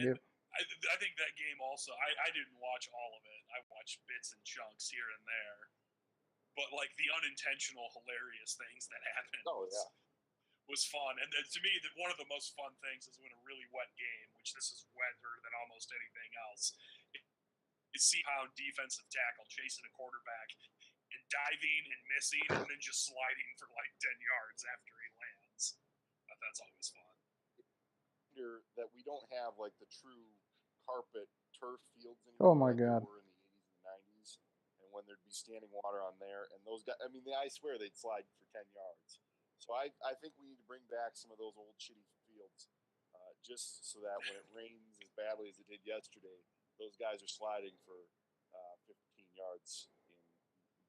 Yep. I think that game also, I didn't watch all of it. I watched bits and chunks here and there. But like the unintentional hilarious things that happened was fun. And to me, one of the most fun things is when a really wet game, which this is wetter than almost anything else, is see how defensive tackle chasing a quarterback and diving and missing and then just sliding for like 10 yards after he lands. That's always fun. That we don't have like the true carpet turf fields Oh anymore. my like God. They were in the 80s and 90s, and when there'd be standing water on there, and those guys, I swear they'd slide for 10 yards. So I think we need to bring back some of those old shitty fields, just so that when it rains as badly as it did yesterday, those guys are sliding for 15 yards in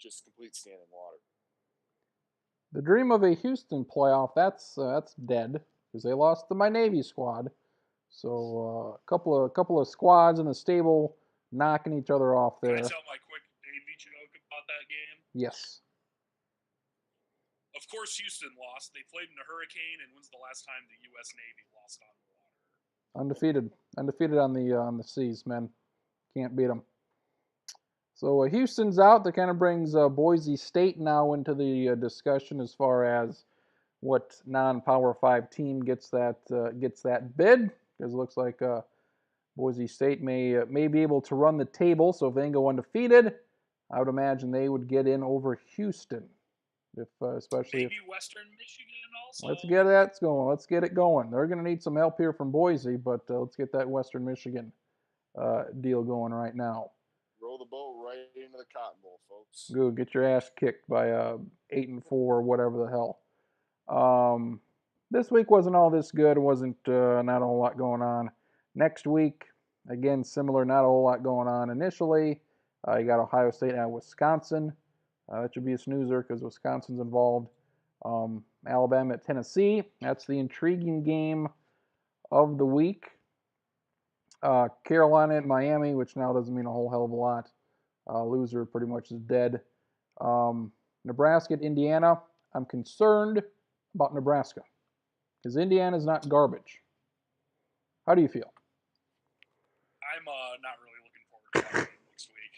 just complete standing water. The dream of a Houston playoff, that's dead because they lost to my Navy squad. So a couple of squads in the stable knocking each other off there. Can I tell my quick Navy joke about that game? Yes. Of course, Houston lost. They played in a hurricane, and when's the last time the U.S. Navy lost on the water? Undefeated on the seas, man. Can't beat them. So Houston's out. That kind of brings Boise State now into the discussion as far as what non-Power 5 team gets that bid. Because it looks like Boise State may be able to run the table. So if they can go undefeated, I would imagine they would get in over Houston. Especially maybe Western Michigan also. Let's get that going. Let's get it going. They're going to need some help here from Boise, but let's get that Western Michigan deal going right now. Row the boat right into the Cotton Bowl, folks. Good. Get your ass kicked by 8-4 or whatever the hell. This week wasn't all this good. It wasn't not a whole lot going on. Next week, again, similar, not a whole lot going on initially. You got Ohio State and Wisconsin. That should be a snoozer because Wisconsin's involved. Alabama at Tennessee. That's the intriguing game of the week. Carolina at Miami, which now doesn't mean a whole hell of a lot. Loser pretty much is dead. Nebraska at Indiana. I'm concerned about Nebraska because Indiana's not garbage. How do you feel? I'm not really looking forward to that game next week.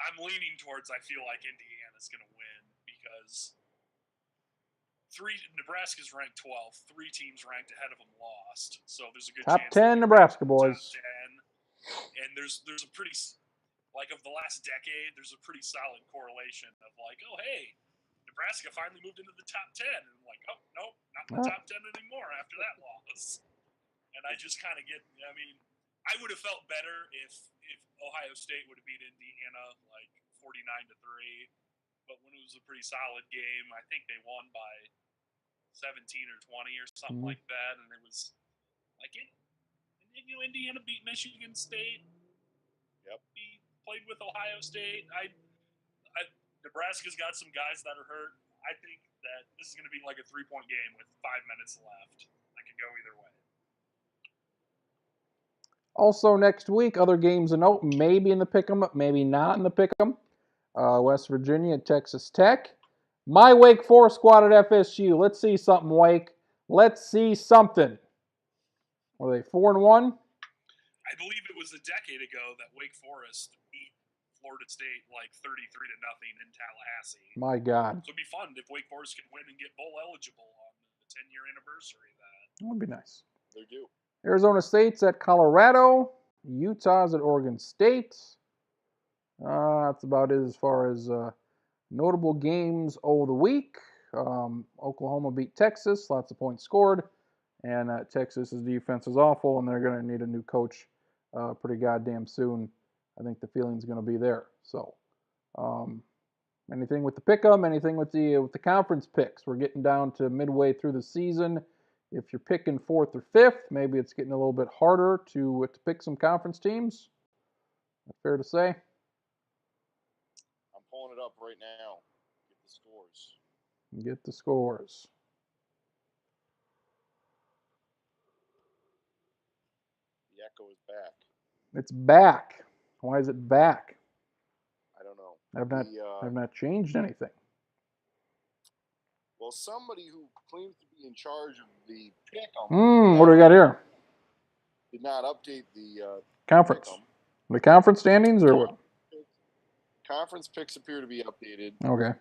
I'm leaning towards I feel like Indiana's going to win because Nebraska's ranked 12th. 3 teams ranked ahead of them lost. So there's a good Top chance. 10 Nebraska boys. Top 10. And there's a pretty, like of the last decade, there's a pretty solid correlation of like, oh, hey, Nebraska finally moved into the top 10. And I'm like, oh, nope, not in the top 10 anymore after that loss. And I just kind of I would have felt better if Ohio State would have beat Indiana like 49-3, but when it was a pretty solid game, I think they won by 17 or 20 or something like that, and it was like Indiana beat Michigan State. Yep. He played with Ohio State. Nebraska's got some guys that are hurt. I think that this is going to be like a 3-point game with 5 minutes left. I could go either way. Also next week, other games to note, maybe in the pick'em, maybe not in the pick'em. West Virginia at Texas Tech. My Wake Forest squad at FSU. Let's see something, Wake. Let's see something. Were they 4-1? I believe it was a decade ago that Wake Forest beat Florida State like 33-0 in Tallahassee. My God. So it'd be fun if Wake Forest could win and get bowl eligible on the 10-year anniversary of that. That would be nice. They do. Arizona State's at Colorado. Utah's at Oregon State. That's about it as far as notable games of the week. Oklahoma beat Texas. Lots of points scored. and Texas's defense is awful, and they're going to need a new coach pretty goddamn soon. I think the feeling's going to be there. So, anything with the pick'em, anything with the conference picks. We're getting down to midway through the season. If you're picking 4th or 5th, maybe it's getting a little bit harder to pick some conference teams. Fair to say? I'm pulling it up right now. Get the scores. Get the scores. The echo is back. It's back. Why is it back? I don't know. I've not changed anything. Well, somebody who claims to be in charge of the pick What do we got here? did not update the Conference. pick 'em. The conference standings or what? Conference picks appear to be updated. Okay.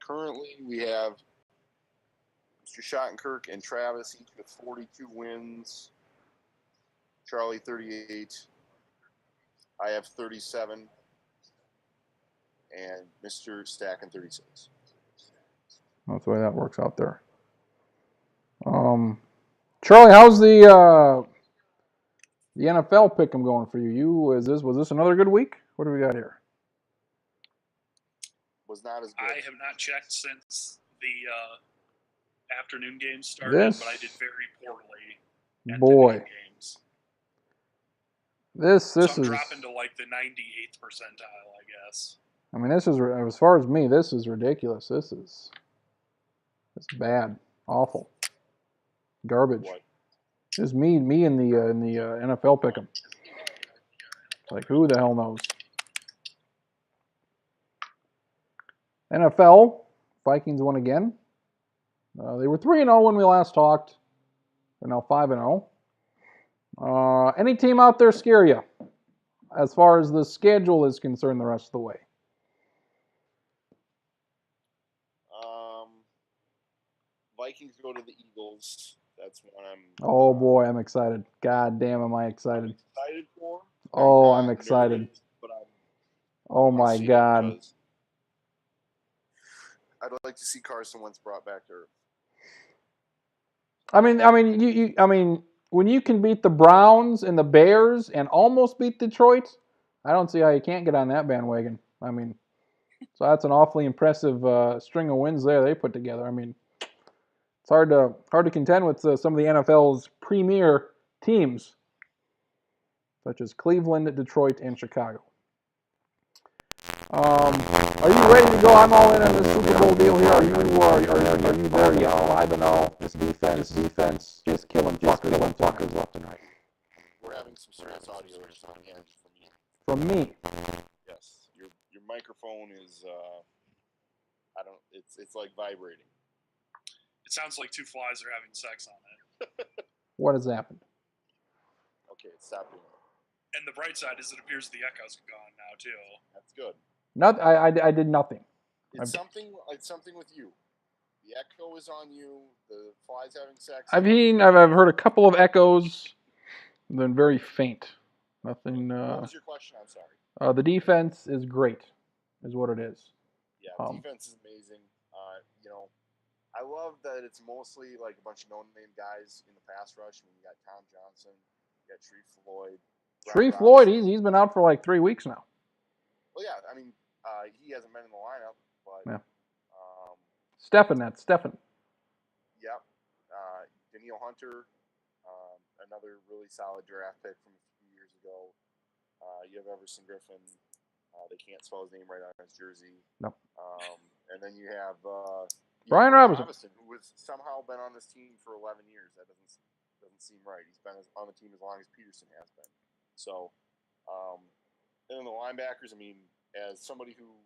Currently, we have Mr. Schottenkirk and Travis each with 42 wins. Charlie 38. I have 37. And Mr. Stacken 36. That's the way that works out there. Charlie, how's the NFL pick'em going for you? Was this another good week? What do we got here? Was not as good. I have not checked since the afternoon games started, but I did very poorly at the noon games. This I'm is dropping to like the 98th percentile, I guess. I mean, this is, as far as me, this is ridiculous. This is bad, awful, garbage. What? It's me in the NFL pick'em. Like, who the hell knows? NFL, Vikings won again. They were 3-0 when we last talked. They're now 5-0. Any team out there scare you as far as the schedule is concerned the rest of the way? Vikings go to the Eagles. That's one I'm. Oh boy, I'm excited. God damn, am I excited? Excited for. Oh, I'm excited. Nervous, but oh my God. I'd like to see Carson Wentz brought back to earth. I mean, when you can beat the Browns and the Bears and almost beat Detroit, I don't see how you can't get on that bandwagon. I mean, so that's an awfully impressive string of wins there they put together. I mean, it's hard to contend with some of the NFL's premier teams, such as Cleveland, Detroit, and Chicago. Are you ready to go? I'm all in on this Super Bowl deal here. Are you there yet? 5-0. This defense, just killing fuckers left and right. We're having some serious audio issues on the end from you. From me. Yes, your microphone is it's like vibrating. It sounds like two flies are having sex on it. What has happened? Okay, it stopped doing it. And the bright side is it appears the echo's gone now too. That's good. I did nothing. It's something with you. The echo is on you. The flies having sex. I've heard a couple of echoes. They're very faint. Nothing. What was your question? I'm sorry. The defense is great, is what it is. Yeah, defense is amazing. I love that it's mostly like a bunch of no-name guys in the pass rush. I mean, you got Tom Johnson, you got Tree Floyd. Floyd, he's been out for like 3 weeks now. Well, yeah, I mean, he hasn't been in the lineup, but yeah. Stephen. Yep. Daniil Hunter, another really solid draft pick from a few years ago. You have Everson Griffin. They can't spell his name right on his jersey. No. And then you have Brian Robinson, who has somehow been on this team for 11 years. That doesn't seem right. He's been on the team as long as Peterson has been. So, and then the linebackers. I mean, as somebody who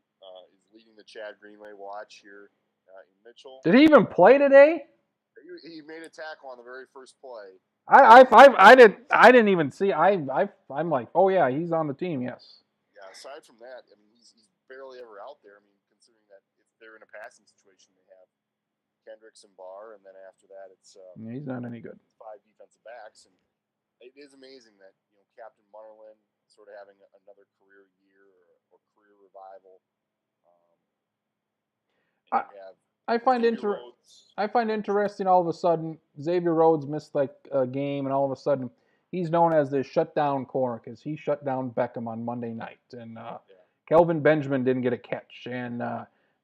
is leading the Chad Greenway watch here in Mitchell. Did he even play today? He made a tackle on the very first play. I didn't even see. I'm like, oh yeah, he's on the team. Yes. Yeah. Aside from that, I mean, he's barely ever out there. I mean, considering that if they're in a passing situation, they have Kendricks and Barr, and then after that, it's he's not any good. 5 defensive backs, and it is amazing that Captain Munnerlyn sort of having another career year or career revival. I find Xavier Rhodes. I find interesting all of a sudden Xavier Rhodes missed like a game, and all of a sudden he's known as the shutdown corner because he shut down Beckham on Monday night, and Kelvin Benjamin didn't get a catch, and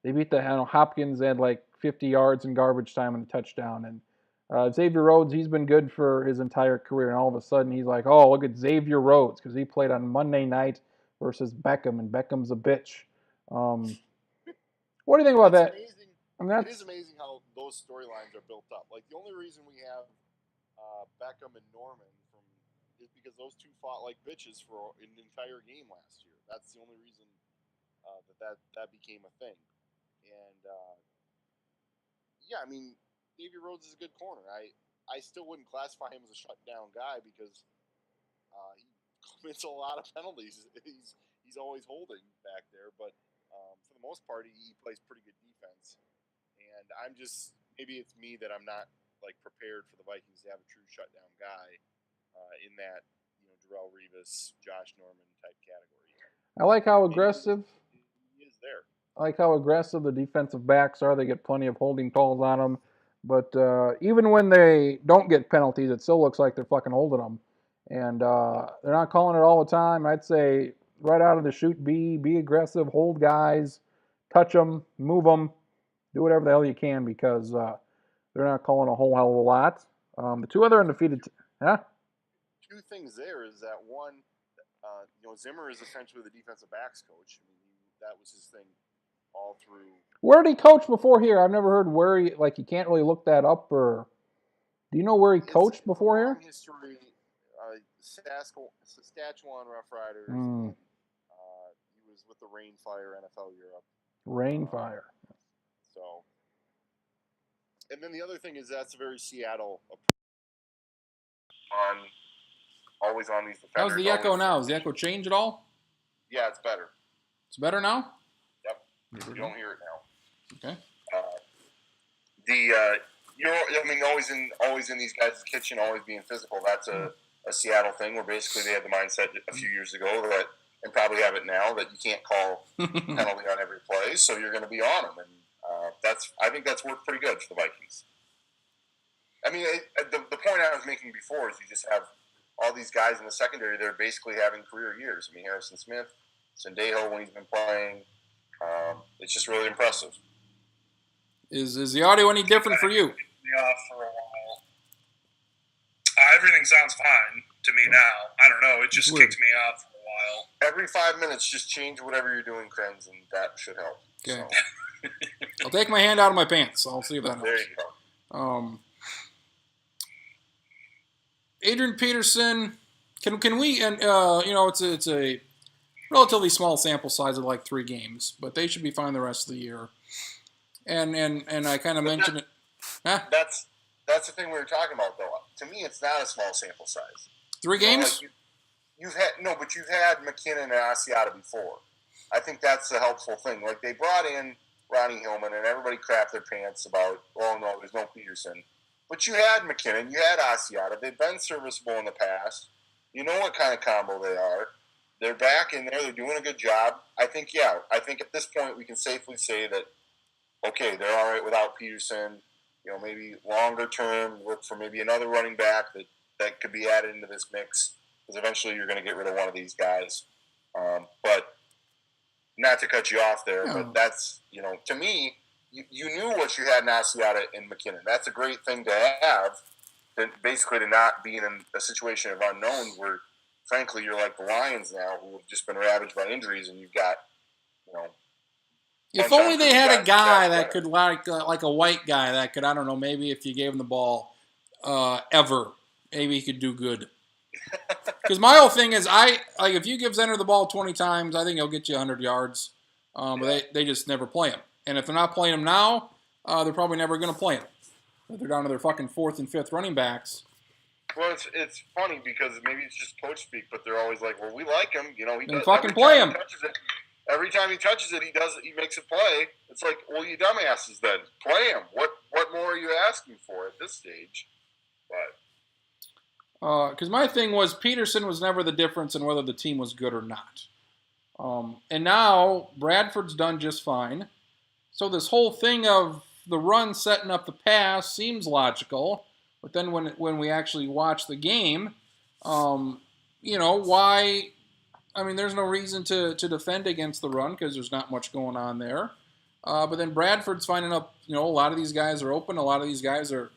they beat the Hopkins. They had like 50 yards in garbage time and a touchdown, and Xavier Rhodes, he's been good for his entire career, and all of a sudden he's like, oh, look at Xavier Rhodes because he played on Monday night versus Beckham, and Beckham's a bitch. What do you think about that? Amazing. I mean, It is amazing how those storylines are built up. Like, the only reason we have Beckham and Norman is because those two fought like bitches for an entire game last year. That's the only reason that became a thing. And yeah, I mean, Xavier Rhodes is a good corner. I still wouldn't classify him as a shutdown guy because he commits a lot of penalties. He's always holding back there, but for the most part, he plays pretty good defense. And I'm just, maybe it's me that I'm not like prepared for the Vikings to have a true shutdown guy in that, Darrelle Revis, Josh Norman type category. I like how aggressive. He is there. I like how aggressive the defensive backs are. They get plenty of holding calls on them, but even when they don't get penalties, it still looks like they're fucking holding them, and they're not calling it all the time. I'd say right out of the chute, be aggressive, hold guys, touch them, move them. Do whatever the hell you can because they're not calling a whole hell of a lot. The two other undefeated, Two things there is that one, Zimmer is essentially the defensive backs coach. I mean, that was his thing all through. Where did he coach before here? I've never heard where he, like, you can't really look that up, or do you know where he coached before here? History, Saskatchewan Roughriders. Mm. He was with the Rainfire NFL Europe. Rainfire. So, and then the other thing is that's a very Seattle approach. Always on these defenders. How's the echo now? Does the echo change at all? Yeah, it's better. It's better now? Yep. You don't hear it now. Okay. Always in these guys' kitchen, always being physical. That's a Seattle thing where basically they had the mindset a few years ago that, and probably have it now, that you can't call penalty on every play, so you're going to be on them. And I think that's worked pretty good for the Vikings. I mean, the point I was making before is you just have all these guys in the secondary that are basically having career years. I mean, Harrison Smith, Sendejo when he's been playing. It's just really impressive. Is the audio any different for you? Yeah, for a while. Everything sounds fine to me now. I don't know. It just kicked me off for a while. Every 5 minutes, just change whatever you're doing, Krenz, and that should help. Okay. So. I'll take my hand out of my pants. I'll see if that helps. There you go. Adrian Peterson, can we, and it's a relatively small sample size of like 3 games, but they should be fine the rest of the year. And I kind of mentioned it. Huh? That's the thing we were talking about, though. To me, it's not a small sample size. 3 games? You've had McKinnon and Asiata before. I think that's a helpful thing. Like, they brought in Ronnie Hillman, and everybody crapped their pants about, oh no, there's no Peterson. But you had McKinnon, you had Asiata. They've been serviceable in the past. You know what kind of combo they are. They're back in there. They're doing a good job. I think at this point we can safely say that, okay, they're all right without Peterson. Maybe longer term, look for maybe another running back that could be added into this mix, because eventually you're going to get rid of one of these guys. But not to cut you off there, but that's, to me, you knew what you had in Asiata and McKinnon. That's a great thing to have, basically to not be in a situation of unknown where, frankly, you're like the Lions now, who have just been ravaged by injuries, and you've got, if only they had a guy that could, like a white guy that could, I don't know, maybe if you gave him the ball ever, maybe he could do good. Because my whole thing is, if you give Zenner the ball 20 times, I think he'll get you 100 yards. But they just never play him. And if they're not playing him now, they're probably never going to play him. If they're down to their fucking 4th and 5th running backs. Well, it's funny because maybe it's just coach speak, but they're always like, well, we like him. He does, fucking play him. Every time he touches it, he makes a play. It's like, well, you dumbasses then. Play him. What more are you asking for at this stage? But because my thing was Peterson was never the difference in whether the team was good or not. And now Bradford's done just fine. So this whole thing of the run setting up the pass seems logical, but then when we actually watch the game, why? I mean, there's no reason to defend against the run because there's not much going on there. But then Bradford's finding up, a lot of these guys are open. A lot of these guys are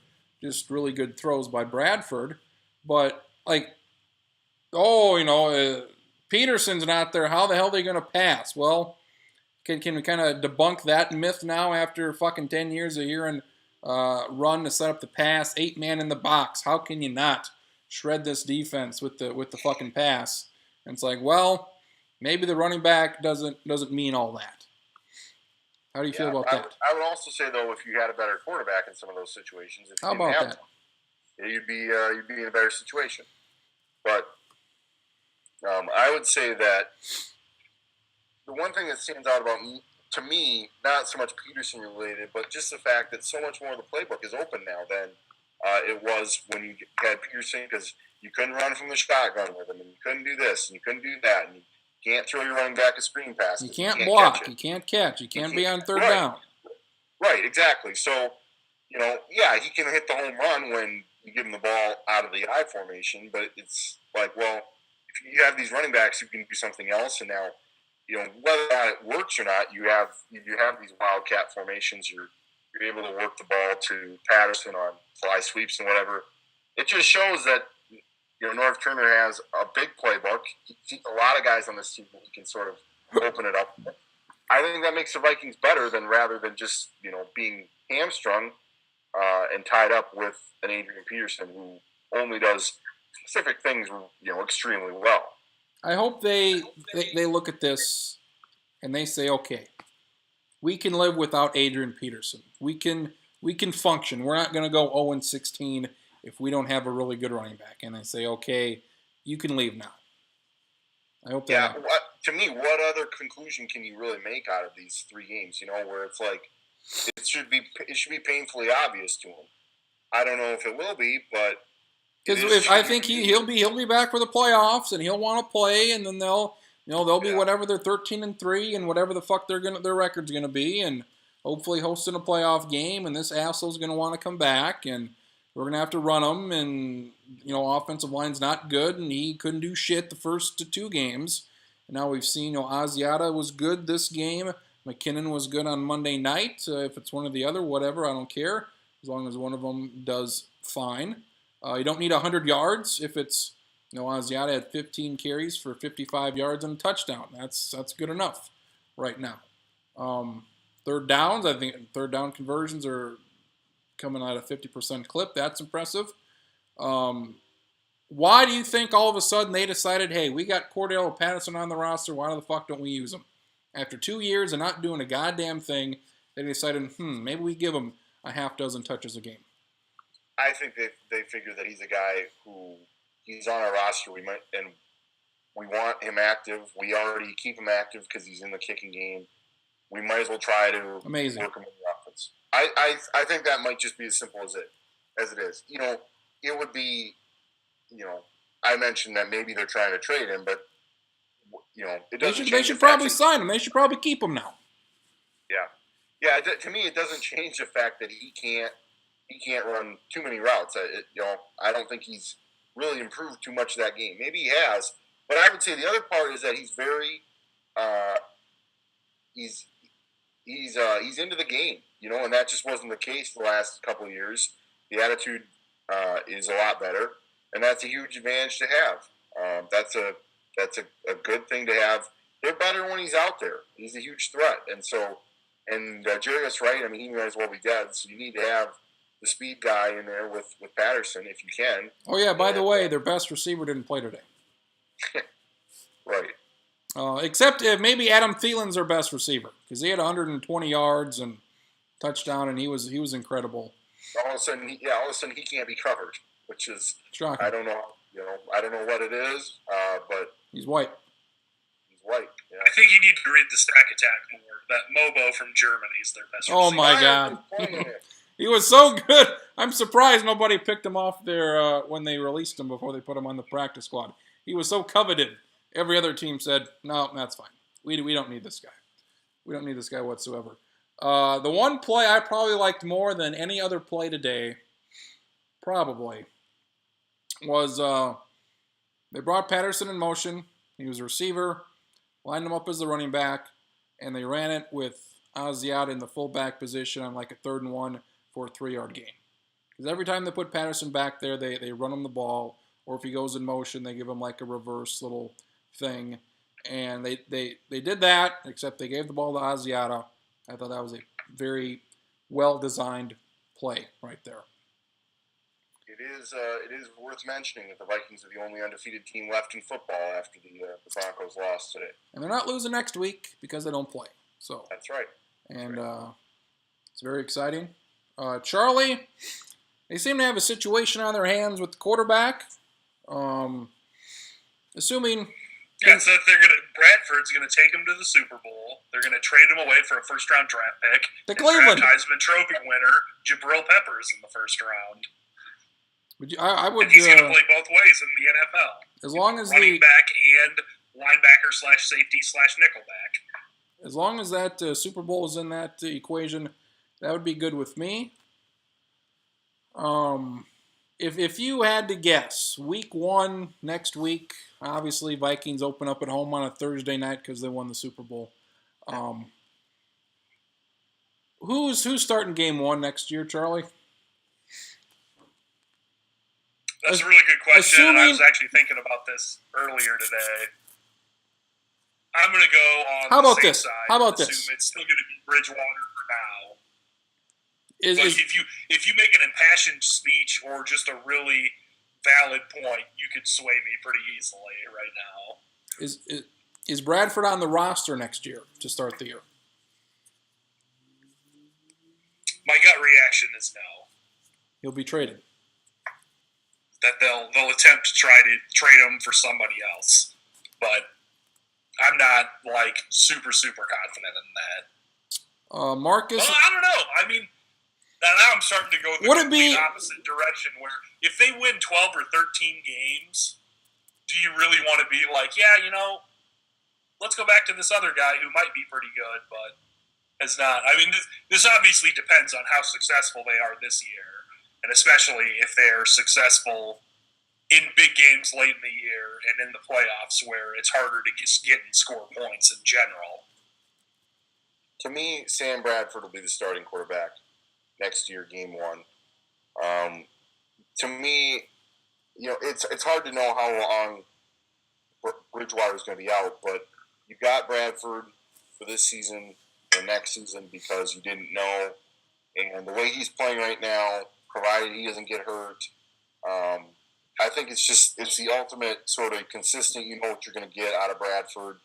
just really good throws by Bradford. But, Peterson's not there. How the hell are they going to pass? Well, can we kind of debunk that myth now after fucking 10 years of hearing run to set up the pass, 8-man in the box? How can you not shred this defense with the fucking pass? And it's like, well, maybe the running back doesn't mean all that. How do you feel about that? I would also say, though, if you had a better quarterback in some of those situations, how about that? You'd be in a better situation. But I would say that the one thing that stands out about me, to me, not so much Peterson related, but just the fact that so much more of the playbook is open now than it was when you had Peterson, because you couldn't run from the shotgun with him, and you couldn't do this, and you couldn't do that, and you can't throw your running back a screen pass. You can't block. You can't catch. You can't be on third down. Right, exactly. So, he can hit the home run when you give him the ball out of the I formation, but it's like, well, if you have these running backs who can do something else, and now, whether or not it works or not, you have these wildcat formations. You're able to work the ball to Patterson on fly sweeps and whatever. It just shows that Norv Turner has a big playbook. He's a lot of guys on this team that he can sort of open it up. I think that makes the Vikings better rather than just being hamstrung and tied up with an Adrian Peterson who only does specific things extremely well. I hope they look at this and they say, okay, we can live without Adrian Peterson. We can function. We're not going to go 0-16 if we don't have a really good running back. And they say, okay, you can leave now. I hope that happens. To me, what other conclusion can you really make out of these 3 games? Where it's like it should be painfully obvious to him. I don't know if it will be, but because I think he'll be back for the playoffs and he'll want to play, and then they'll be whatever they're 13-3 and whatever the fuck their record's gonna be, and hopefully hosting a playoff game, and this asshole's gonna want to come back, and we're gonna have to run him, and offensive line's not good, and he couldn't do shit the first 2 games. And now we've seen Asiata was good this game. McKinnon was good on Monday night. If it's one or the other, whatever, I don't care. As long as one of them does fine. You don't need 100 yards if it's, Asiata had 15 carries for 55 yards and a touchdown. That's good enough right now. Third downs, I think third down conversions are coming at a 50% clip. That's impressive. Why do you think all of a sudden they decided, hey, we got Cordell Patterson on the roster, why the fuck don't we use him? After 2 years of not doing a goddamn thing, they decided, maybe we give him a half dozen touches a game. I think they figure that he's a guy who he's on our roster. We want him active. We already keep him active because he's in the kicking game. We might as well try to work him in the offense. I think that might just be as simple as it is. It would be, I mentioned that maybe they're trying to trade him, but it doesn't. They should probably sign him. They should probably keep him now. Yeah. To me, it doesn't change the fact that he can't run too many routes. I don't think he's really improved too much of that game. Maybe he has, but I would say the other part is that he's very he's into the game, and that just wasn't the case the last couple of years. The attitude is a lot better, and that's a huge advantage to have. That's a good thing to have. They're better when he's out there. He's a huge threat, and Jerry was right. I mean, he might as well be dead. So you need to have the speed guy in there with Patterson if you can. Oh yeah, by the way, their best receiver didn't play today. Right. Except maybe Adam Thielen's their best receiver because he had 120 yards and touchdown, and he was incredible. All of a sudden he can't be covered, which is shocking. I don't know. I don't know what it is, but he's white. He's white. Yeah. I think you need to read the Stack Attack more. That Mobo from Germany is their best receiver. Oh my God. He was so good. I'm surprised nobody picked him off there when they released him before they put him on the practice squad. He was so coveted. Every other team said, no, that's fine. We don't need this guy. We don't need this guy whatsoever. The one play I probably liked more than any other play today, probably, was they brought Patterson in motion. He was a receiver, lined him up as the running back, and they ran it with Asiata in the fullback position on like a 3rd and 1 for a 3-yard gain. Because every time they put Patterson back there, they run him the ball, or if he goes in motion, they give him like a reverse little thing. And they did that, except they gave the ball to Asiata. I thought that was a very well-designed play right there. It is worth mentioning that the Vikings are the only undefeated team left in football after the Broncos lost today. And they're not losing next week because they don't play. So That's right. And it's very exciting. Charlie, they seem to have a situation on their hands with the quarterback. Assuming... Yeah, so Bradford's going to take him to the Super Bowl. They're going to trade him away for a first-round draft pick. The Cleveland Heisman Trophy winner, Jabril Peppers, in the first round. I would. And he's going to play both ways in the NFL. As long as running back and linebacker/safety/nickelback. As long as that Super Bowl is in that equation, that would be good with me. If you had to guess, week 1 next week, obviously Vikings open up at home on a Thursday night because they won the Super Bowl. Who's starting game 1 next year, Charlie? That's a really good question, and I was actually thinking about this earlier today. I'm going to go on the safe side. How about this? It's still going to be Bridgewater for now. If you make an impassioned speech or just a really valid point, you could sway me pretty easily right now. Is Bradford on the roster next year to start the year? My gut reaction is no. He'll be traded. That they'll attempt to try to trade him for somebody else, but I'm not like super confident in that. Marcus. Well, I don't know. I mean, now I'm starting to go the complete opposite direction. Where if they win 12 or 13 games, do you really want to be like, yeah, let's go back to this other guy who might be pretty good, but has not. I mean, this obviously depends on how successful they are this year. And especially if they're successful in big games late in the year and in the playoffs where it's harder to get and score points in general. To me, Sam Bradford will be the starting quarterback next year, game 1. To me, it's hard to know how long Bridgewater is going to be out, but you got Bradford for this season or next season because you didn't know. And the way he's playing right now, provided he doesn't get hurt, I think it's the ultimate sort of consistent. You know what you're going to get out of Bradford.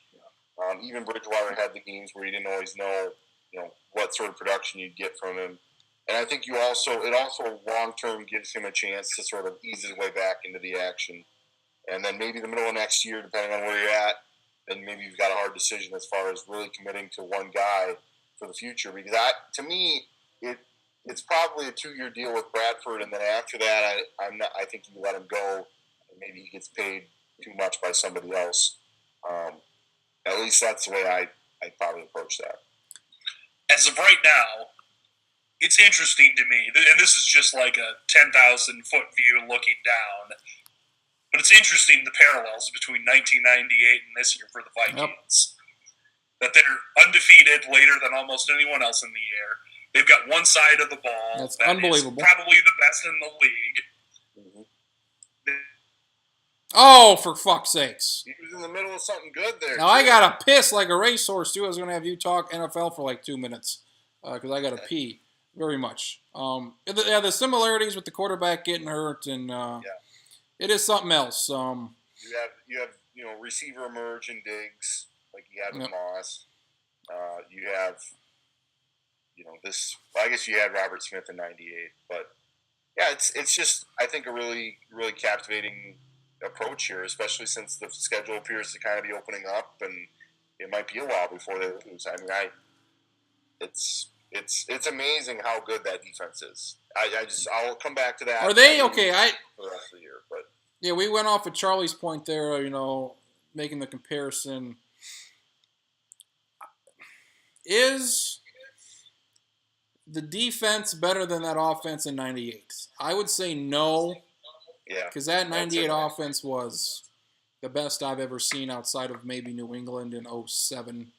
Even Bridgewater had the games where you didn't always know, what sort of production you'd get from him. And I think it also long term gives him a chance to sort of ease his way back into the action. And then maybe the middle of next year, depending on where you're at, then maybe you've got a hard decision as far as really committing to one guy for the future. Because to me, it's probably a 2-year deal with Bradford, and then after that, I think you let him go, and maybe he gets paid too much by somebody else. At least that's the way I probably approach that. As of right now, it's interesting to me, and this is just like a 10,000-foot view looking down, but it's interesting the parallels between 1998 and this year for the Vikings. Yep. That they're undefeated later than almost anyone else in the year. They've got one side of the ball that's that unbelievable. Is probably the best in the league. Mm-hmm. Oh, for fuck's sakes. He was in the middle of something good there. Now, I got to piss like a racehorse, too. I was going to have you talk NFL for like 2 minutes because I got to pee very much. The similarities with the quarterback getting hurt, and it is something else. You have receiver emerge in Diggs, like you had with Moss. You have... I guess you had Robert Smith in '98, but yeah, it's just I think a really really captivating approach here, especially since the schedule appears to kind of be opening up, and it might be a while before they lose. I mean, it's amazing how good that defense is. I'll come back to that. Are they okay? For the rest of the year, but yeah, we went off of Charlie's point there. Making the comparison. the defense better than that offense in '98? I would say no, Yeah. because that '98 offense was the best I've ever seen outside of maybe New England in '07.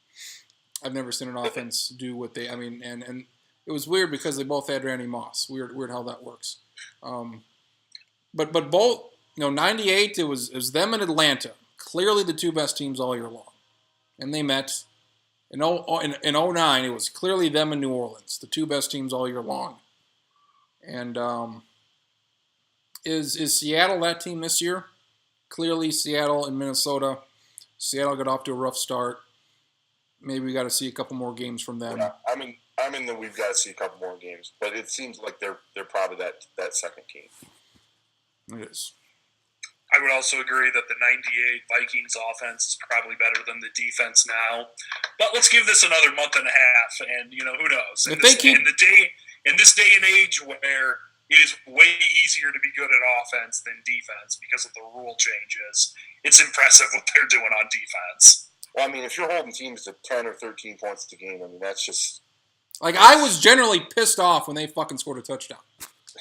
I've never seen an offense do what they. I mean, and it was weird because they both had Randy Moss. Weird how that works. But both, '98 it was them in Atlanta, clearly the two best teams all year long, and they met. In '09 it was clearly them in New Orleans, the two best teams all year long. And is Seattle that team this year? Clearly Seattle and Minnesota. Seattle got off to a rough start. Maybe we got to see a couple more games from them. Yeah, I'm in the we've got to see a couple more games, but it seems like they're probably that second team. It is. I would also agree that the '98 Vikings offense is probably better than the defense now. But let's give this another month and a half, and who knows? In this day and age where it is way easier to be good at offense than defense because of the rule changes, it's impressive what they're doing on defense. Well, I mean, if you're holding teams to 10 or 13 points a game, I mean, that's just... I was generally pissed off when they fucking scored a touchdown.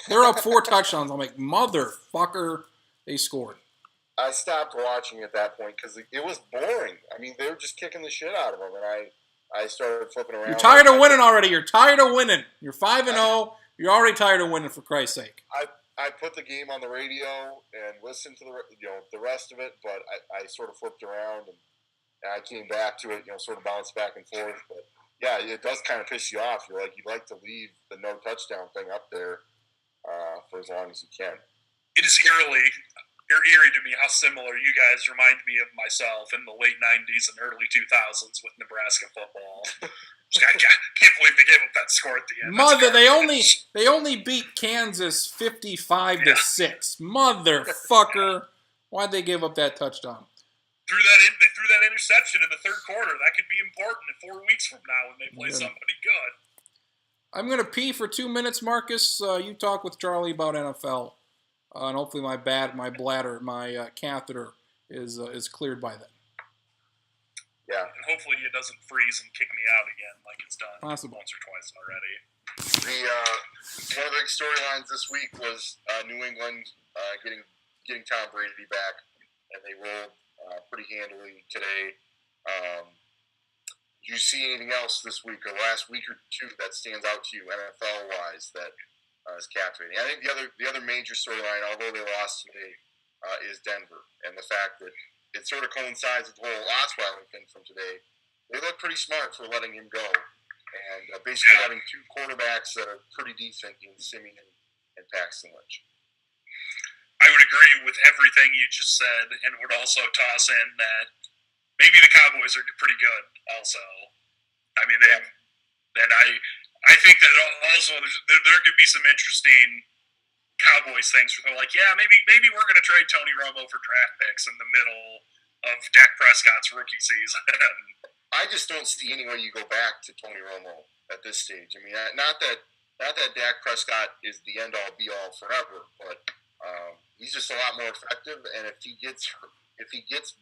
They're up 4 touchdowns. I'm like, motherfucker, they scored. I stopped watching at that point because it was boring. I mean, they were just kicking the shit out of them, and I started flipping around. You're tired of winning already. You're tired of winning. You're 5-0. You're already tired of winning, for Christ's sake. I put the game on the radio and listened to the rest of it, but I sort of flipped around and I came back to it, sort of bounced back and forth. But yeah, it does kind of piss you off. You'd like to leave the no touchdown thing up there for as long as you can. It is eerie to me how similar you guys remind me of myself in the late '90s and early 2000s with Nebraska football. I can't believe they gave up that score at the end. Mother, they only beat Kansas 55-6. Motherfucker, why'd they give up that touchdown? They threw that interception in the third quarter. That could be important in 4 weeks from now when they play somebody good. I'm gonna pee for 2 minutes, Marcus. You talk with Charlie about NFL, and hopefully my catheter is cleared by then. Yeah. And hopefully it doesn't freeze and kick me out again like it's done Possible. once or twice already. One of the big storylines this week was New England getting Tom Brady back, and they rolled pretty handily today. Do you see anything else this week or last week or two that stands out to you NFL-wise that is captivating? I think the other major storyline, although they lost today, is Denver, and the fact that it sort of coincides with the whole Osweiler thing from today. They look pretty smart for letting him go, and basically having 2 quarterbacks that are pretty decent in Simeon and Paxton Lynch. I would agree with everything you just said, and would also toss in that maybe the Cowboys are pretty good also. I mean, I think that also there could be some interesting Cowboys things where they're like, yeah, maybe we're going to trade Tony Romo for draft picks in the middle of Dak Prescott's rookie season. I just don't see any way you go back to Tony Romo at this stage. I mean, not that Dak Prescott is the end-all be-all forever, but he's just a lot more effective, and if he gets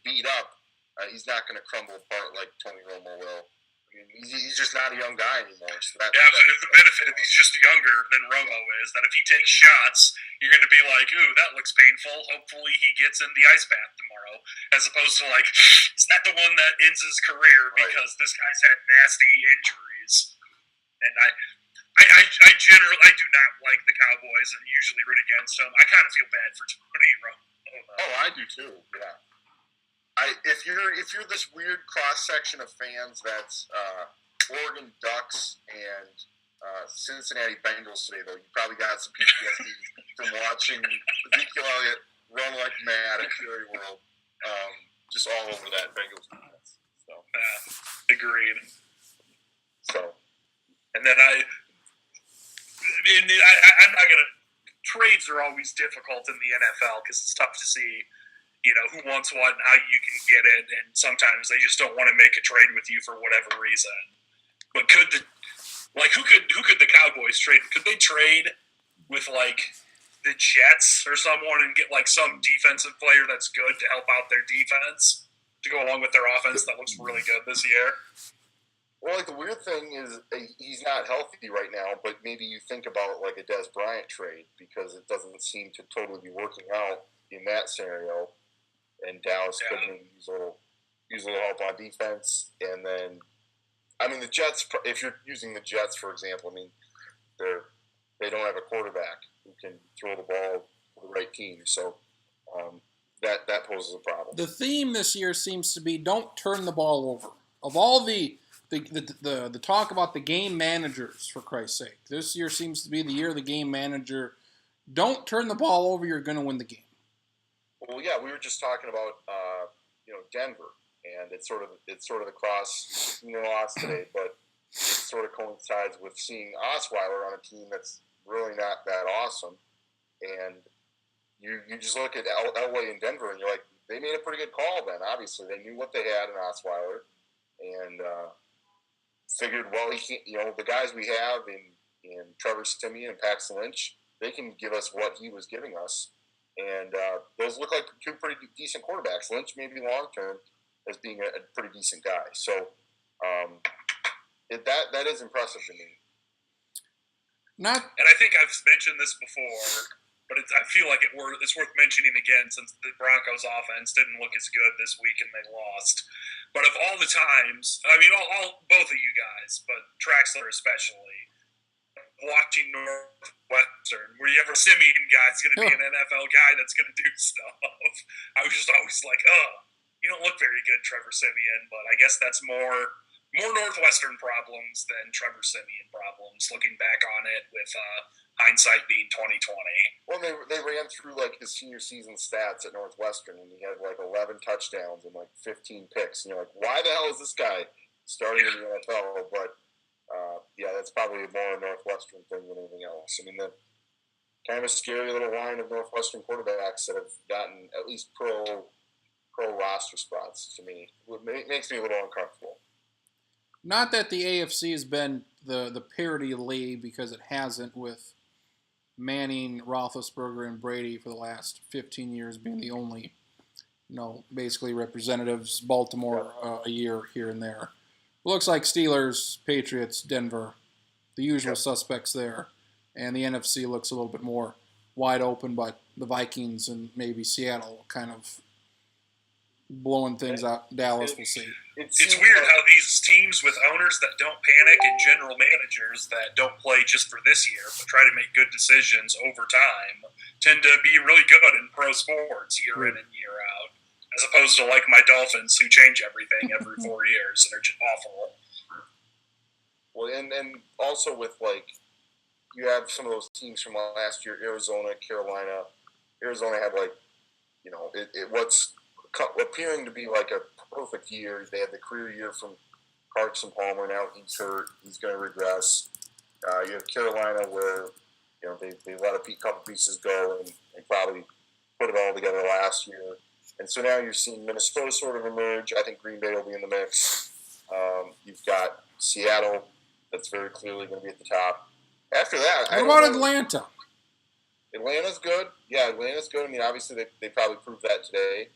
beat up, he's not going to crumble apart like Tony Romo will. I mean, he's just not a young guy anymore. So the benefit if he's just younger than Romo is that if he takes shots, you're going to be like, ooh, that looks painful. Hopefully he gets in the ice bath tomorrow. As opposed to like, is that the one that ends his career because this guy's had nasty injuries? And I generally do not like the Cowboys and usually root against them. I kind of feel bad for Tony Romo. Oh, I do too. Yeah. If you're this weird cross section of fans that's Oregon Ducks and Cincinnati Bengals today, though, you probably got some PTSD from watching Ezekiel Elliott run like mad at Fury World, just all over that Bengals defense. So, agreed. So, and then I'm not gonna. Trades are always difficult in the NFL because it's tough to see. Who wants what and how you can get it, and sometimes they just don't want to make a trade with you for whatever reason. But who could the Cowboys trade? Could they trade with the Jets or someone and get some defensive player that's good to help out their defense to go along with their offense that looks really good this year? Well, like the weird thing is he's not healthy right now, but maybe you think about like a Des Bryant trade because it doesn't seem to totally be working out in that scenario, and Dallas could maybe use a little help on defense, and then I mean the Jets. If you're using the Jets for example, I mean they don't have a quarterback who can throw the ball to the right team, so that poses a problem. The theme this year seems to be don't turn the ball over. Of all the talk about the game managers, for Christ's sake, this year seems to be the year of the game manager. Don't turn the ball over. You're going to win the game. Well, yeah, we were just talking about Denver, and it's sort of the cross loss today, but it sort of coincides with seeing Osweiler on a team that's really not that awesome, and you just look at Elway and Denver, and you're like, they made a pretty good call then. Obviously, they knew what they had in Osweiler, and figured, well, he can't, the guys we have in Trevor Siemian and Paxton Lynch, they can give us what he was giving us. And those look like two pretty decent quarterbacks. Lynch maybe long term as being a pretty decent guy. So that is impressive to me. And I think I've mentioned this before, but I feel like it's worth mentioning again since the Broncos offense didn't look as good this week and they lost. But of all the times, I mean, both of you guys, but Traxler especially, watching Northwestern, where you have a Siemian guy that's going to be an NFL guy that's going to do stuff. I was just always like, you don't look very good, Trevor Siemian, but I guess that's more Northwestern problems than Trevor Siemian problems, looking back on it with hindsight being 2020. Well, they ran through like his senior season stats at Northwestern, and he had like 11 touchdowns and like 15 picks. And you're like, why the hell is this guy starting in the NFL? But that's probably more a Northwestern thing than anything else. I mean, the kind of a scary little line of Northwestern quarterbacks that have gotten at least pro roster spots to me. It makes me a little uncomfortable. Not that the AFC has been the parity league, because it hasn't, with Manning, Roethlisberger, and Brady for the last 15 years being the only, basically representatives. Baltimore a year here and there. It looks like Steelers, Patriots, Denver, the usual suspects there. And the NFC looks a little bit more wide open, but the Vikings and maybe Seattle kind of blowing things out. Dallas, we'll see. It's weird how these teams with owners that don't panic and general managers that don't play just for this year but try to make good decisions over time tend to be really good in pro sports year in and year out, as opposed to like my Dolphins who change everything every 4 years and are just awful. Well, and also with like, you have some of those teams from last year, Arizona, Carolina. Arizona had like, what's appearing to be like a perfect year. They had the career year from Carson Palmer. Now he's hurt. He's going to regress. You have Carolina where they let a couple pieces go and probably put it all together last year. And so now you're seeing Minnesota sort of emerge. I think Green Bay will be in the mix. You've got Seattle that's very clearly going to be at the top. After that, what about Atlanta? Atlanta's good. Yeah, Atlanta's good. I mean, obviously they probably proved that today.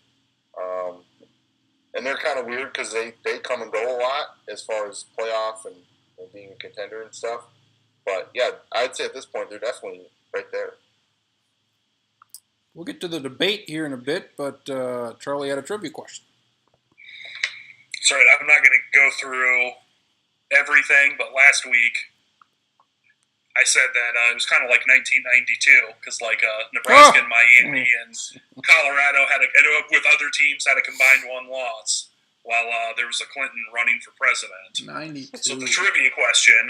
And they're kind of weird because they come and go a lot as far as playoff and being a contender and stuff. But, yeah, I'd say at this point they're definitely right there. We'll get to the debate here in a bit, but Charlie had a trivia question. Sorry, I'm not going to go through everything, but last week I said that it was kind of like 1992 because Nebraska and Miami and Colorado with other teams had a combined one loss while there was a Clinton running for president. 92. So the trivia question,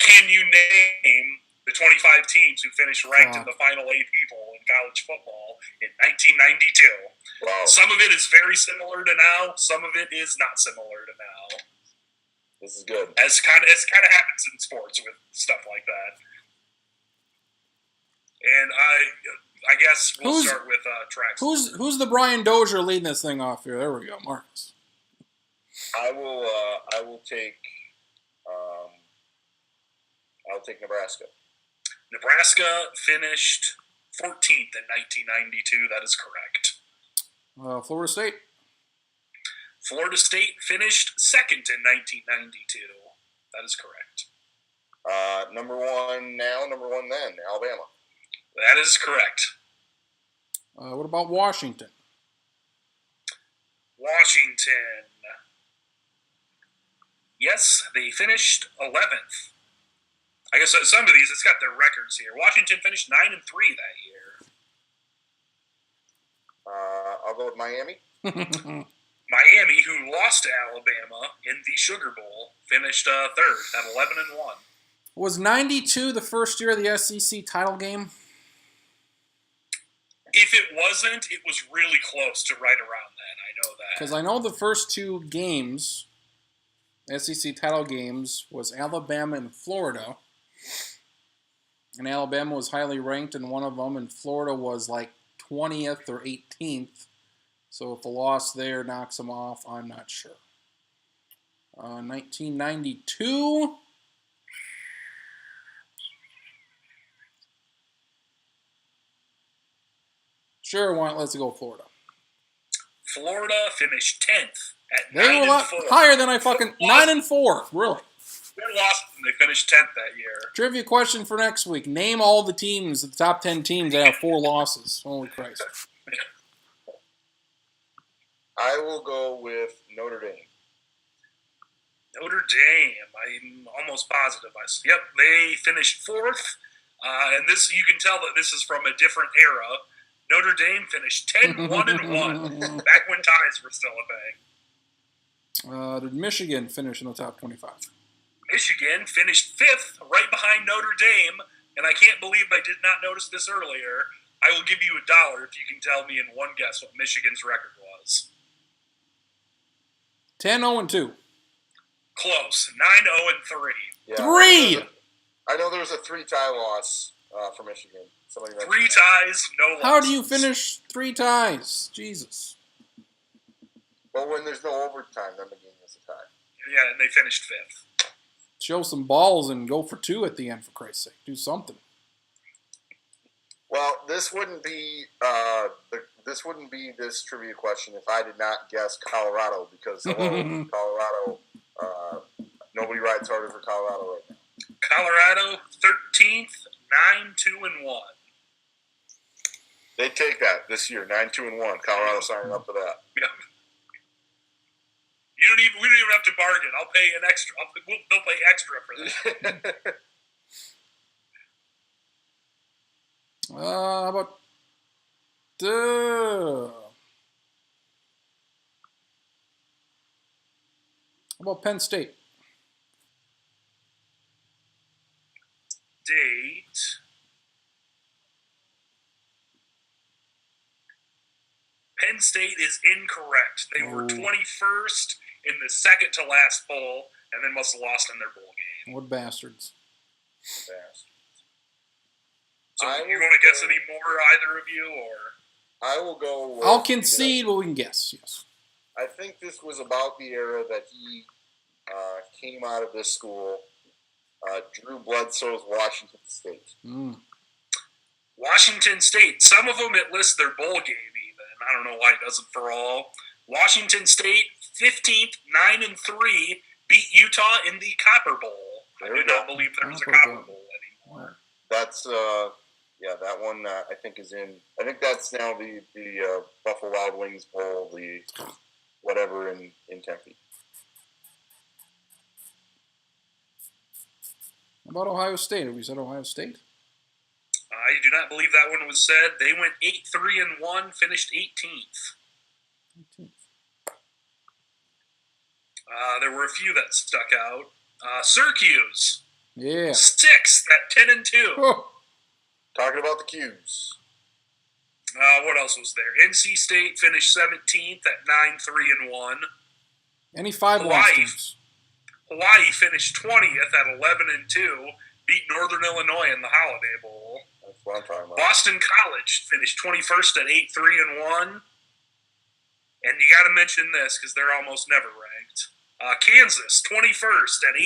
can you name the 25 teams who finished ranked in the final 8 people in college football in 1992? Wow. Some of it is very similar to now. Some of it is not similar to now. This is good. As kind of happens in sports with stuff like that. And I guess we'll start with Trax. Who's the Brian Dozier leading this thing off here? There we go, Marcus. I will take I'll take Nebraska. Nebraska finished 14th in 1992. That is correct. Florida State. Florida State finished 2nd in 1992. That is correct. Number one now, number one then, Alabama. That is correct. What about Washington? Washington. Yes, they finished 11th. I guess some of these, it's got their records here. Washington finished 9-3 that year. I'll go with Miami. Miami, who lost to Alabama in the Sugar Bowl, finished third at 11-1. Was 92 the first year of the SEC title game? If it wasn't, it was really close to right around then. I know that. Because I know the first two games, SEC title games, was Alabama and Florida. And Alabama was highly ranked in one of them, and Florida was like 20th or 18th. So if a loss there knocks them off, I'm not sure. 1992. Sure, let's go Florida. Florida finished 10th at 9-4. They were a lot higher than I fucking 9-4. Really. They lost and they finished 10th that year. Trivia question for next week. Name all the teams, the top 10 teams that have 4 losses. Holy Christ. I will go with Notre Dame. Notre Dame. I'm almost positive. Yep, they finished 4th. And this, you can tell that this is from a different era. Notre Dame finished 10-1-1 back when ties were still a thing. Did Michigan finish in the top 25? Michigan finished 5th, right behind Notre Dame, and I can't believe I did not notice this earlier. I will give you $1 if you can tell me in one guess what Michigan's record was. 10-0-2. Close. 9-0-3. Yeah, 3! I know there was a 3-tie loss for Michigan. 3 ties, no losses. How do you finish 3 ties? Jesus. Well, when there's no overtime, then the game is a tie. Yeah, and they finished 5th. Show some balls and go for 2 at the end, for Christ's sake. Do something. Well, this wouldn't be this trivia question if I did not guess Colorado, because hello, Colorado. Nobody rides harder for Colorado right now. Colorado 13th, 9-2-1. They take that this year, 9-2-1. Colorado signing up for that. Yeah. We don't even have to bargain. I'll pay an extra. They'll pay extra for that. How about Penn State? Date. Penn State is incorrect. They were 21st in the second to last bowl, and then must have lost in their bowl game. What bastards. So you want to guess any more, either of you, or? I will go with, I'll concede, but we can guess, yes. I think this was about the era that he came out of this school. Drew Bledsoe's Washington State. Washington State. Some of them it lists their bowl game even. I don't know why it doesn't for all. Washington State, 15th, 9-3, beat Utah in the Copper Bowl. I do not believe there was a Copper Bowl anymore. That's that one I think is in. I think that's now the Buffalo Wild Wings Bowl, the whatever in Tempe. How about Ohio State? Have we said Ohio State? I do not believe that one was said. They went 8-3-1, finished 18th. There were a few that stuck out. Syracuse. Yeah. 6th at 10-2. Oh. Talking about the Qs. What else was there? NC State finished 17th at 9-3-1. Any 5-loss teams? Hawaii finished 20th at 11-2. Beat Northern Illinois in the Holiday Bowl. That's what I'm talking about. Boston College finished 21st at 8-3-1. And you got to mention this because they're almost never ranked. Kansas 21st at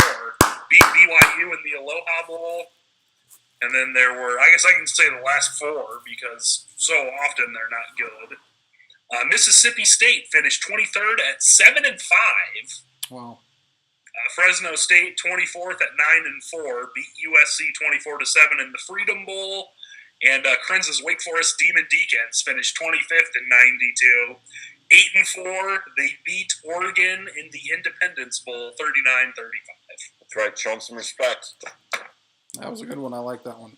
8-4. Beat BYU in the Aloha Bowl. And then there were, I guess I can say the last 4 because so often they're not good. Mississippi State finished 23rd at 7-5. Wow. Fresno State 24th at 9-4 beat USC 24-7 in the Freedom Bowl, and Krentz's Wake Forest Demon Deacons finished 25th in 92. 8-4, they beat Oregon in the Independence Bowl 39-35. That's right. Show them some respect. That was a good one. I like that one.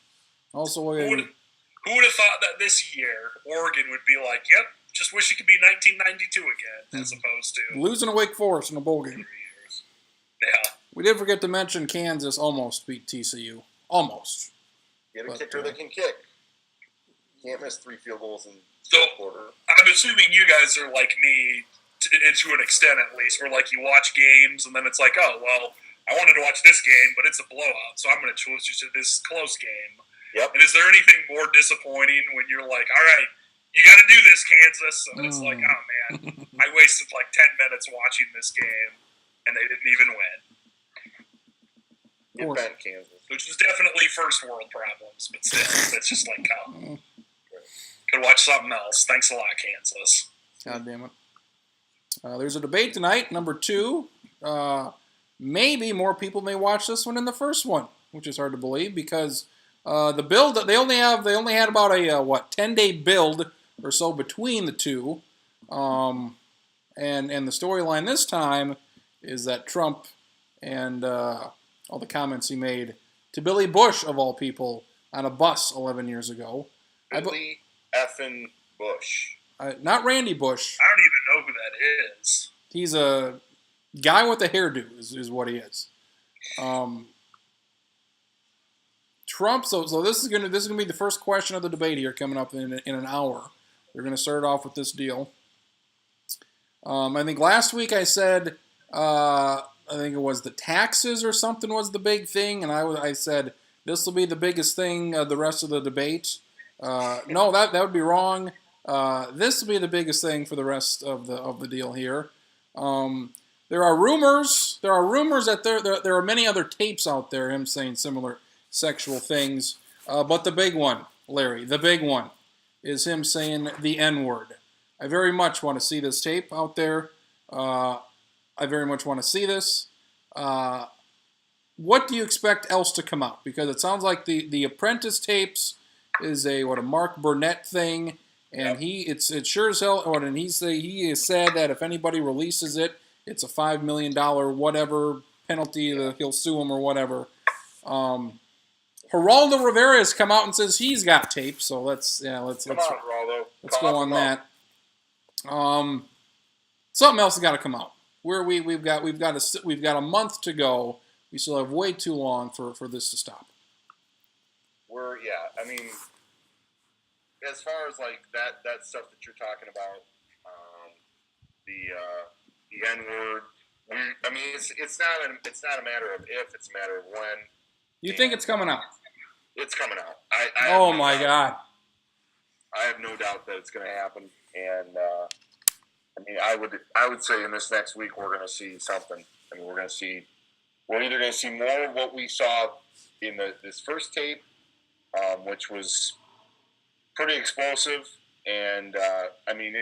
Also, Who would have thought that this year Oregon would be like, yep, just wish it could be 1992 again, as opposed to losing to Wake Forest in a bowl game. 3 years. Yeah. We did forget to mention Kansas almost beat TCU. Almost. Get a kicker that can kick. Can't miss 3 field goals in So, the quarter. I'm assuming you guys are like me, to an extent at least, where like you watch games and then it's like, oh, well, I wanted to watch this game, but it's a blowout, so I'm going to choose to this close game. Yep. And is there anything more disappointing when you're like, all right, you got to do this, Kansas, and it's like, oh man, I wasted like 10 minutes watching this game, and they didn't even win. Get bent, Kansas. Which is definitely first world problems, but still, it's just like, oh, could watch something else. Thanks a lot, Kansas. God damn it. There's a debate tonight, number 2. Maybe more people may watch this one than the first one, which is hard to believe because the build they only had about a 10-day build or so between the two, and the storyline this time is that Trump and all the comments he made to Billy Bush of all people on a bus 11 years ago. Billy effing Bush. Not Randy Bush. I don't even know who that is. He's a guy with a hairdo is what he is. Trump. So this is gonna be the first question of the debate here coming up in an hour. They're gonna start off with this deal. I think last week I said I think it was the taxes or something was the big thing, and I said this will be the biggest thing the rest of the debate. No, that would be wrong. This will be the biggest thing for the rest of the deal here. There are rumors that there are many other tapes out there, him saying similar sexual things. But the big one, Larry, the big one, is him saying the N-word. I very much want to see this tape out there. I very much want to see this. What do you expect else to come out? Because it sounds like the Apprentice tapes is a Mark Burnett thing. And it's sure as hell. And he has said that if anybody releases it, it's a $5 million whatever penalty. He'll sue him or whatever. Geraldo Rivera has come out and says he's got tape. So let's go on that. Something else has got to come out. We've got a month to go. We still have way too long for this to stop. I mean, as far as like that stuff that you're talking about, the N-word. I mean, it's not a matter of if, it's a matter of when. You think it's coming out? It's coming out. Oh my God! I have no doubt that it's going to happen, and I mean, I would say in this next week we're going to see something. I mean, we're either going to see more of what we saw in this first tape, which was pretty explosive, and I mean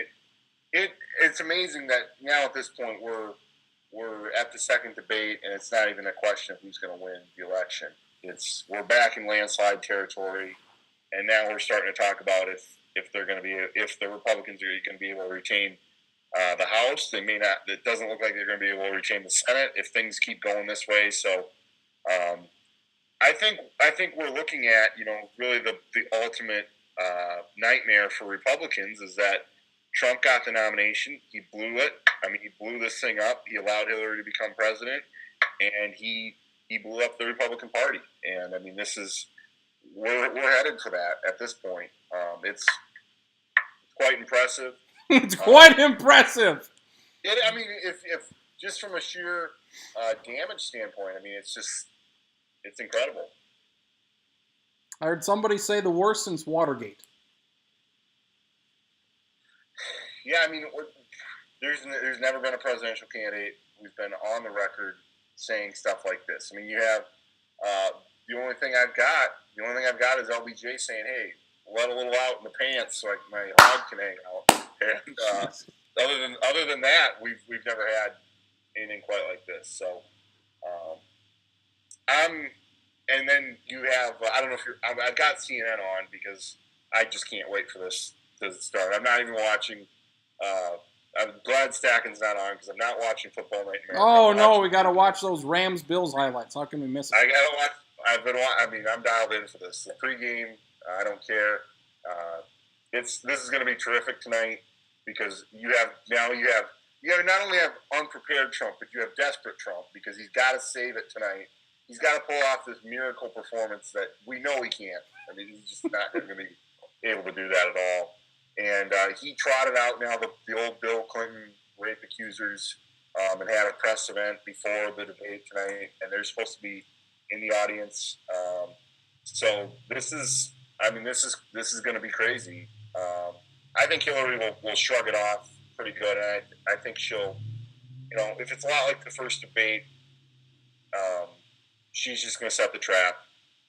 it's amazing that now at this point we're at the second debate, and it's not even a question of who's going to win the election. We're back in landslide territory, and now we're starting to talk about if the Republicans are going to be able to retain the House. They may not. It doesn't look like they're going to be able to retain the Senate if things keep going this way. So I think we're looking at really the ultimate nightmare for Republicans is that Trump got the nomination. He blew it. I mean, he blew this thing up. He allowed Hillary to become president, and he blew up the Republican Party. And I mean, we're headed for that at this point. It's quite impressive. It's quite impressive. I mean, if just from a sheer damage standpoint, I mean, it's incredible. I heard somebody say the worst since Watergate. Yeah, I mean, there's never been a presidential candidate who's been on the record saying stuff like this. I mean, you have the only thing I've got is LBJ saying, "Hey, let a little out in the pants so my hog can hang out." And other than that, we've never had anything quite like this. So And then you have I don't know if you're. I've got CNN on because I just can't wait for this to start. I'm not even watching. I'm glad Stacken's not on because I'm not watching Football Night in America. Oh no, we got to watch those Rams Bills highlights. How can we miss it? I gotta watch. I'm dialed in for this. The pregame, I don't care. This is going to be terrific tonight because you not only have unprepared Trump, but you have desperate Trump because he's got to save it tonight. He's got to pull off this miracle performance that we know he can't. I mean, he's just not going to be able to do that at all. And he trotted out now the old Bill Clinton rape accusers and had a press event before the debate tonight, and they're supposed to be in the audience. So this is going to be crazy. I think Hillary will shrug it off pretty good, and I think she'll, if it's a lot like the first debate, she's just going to set the trap,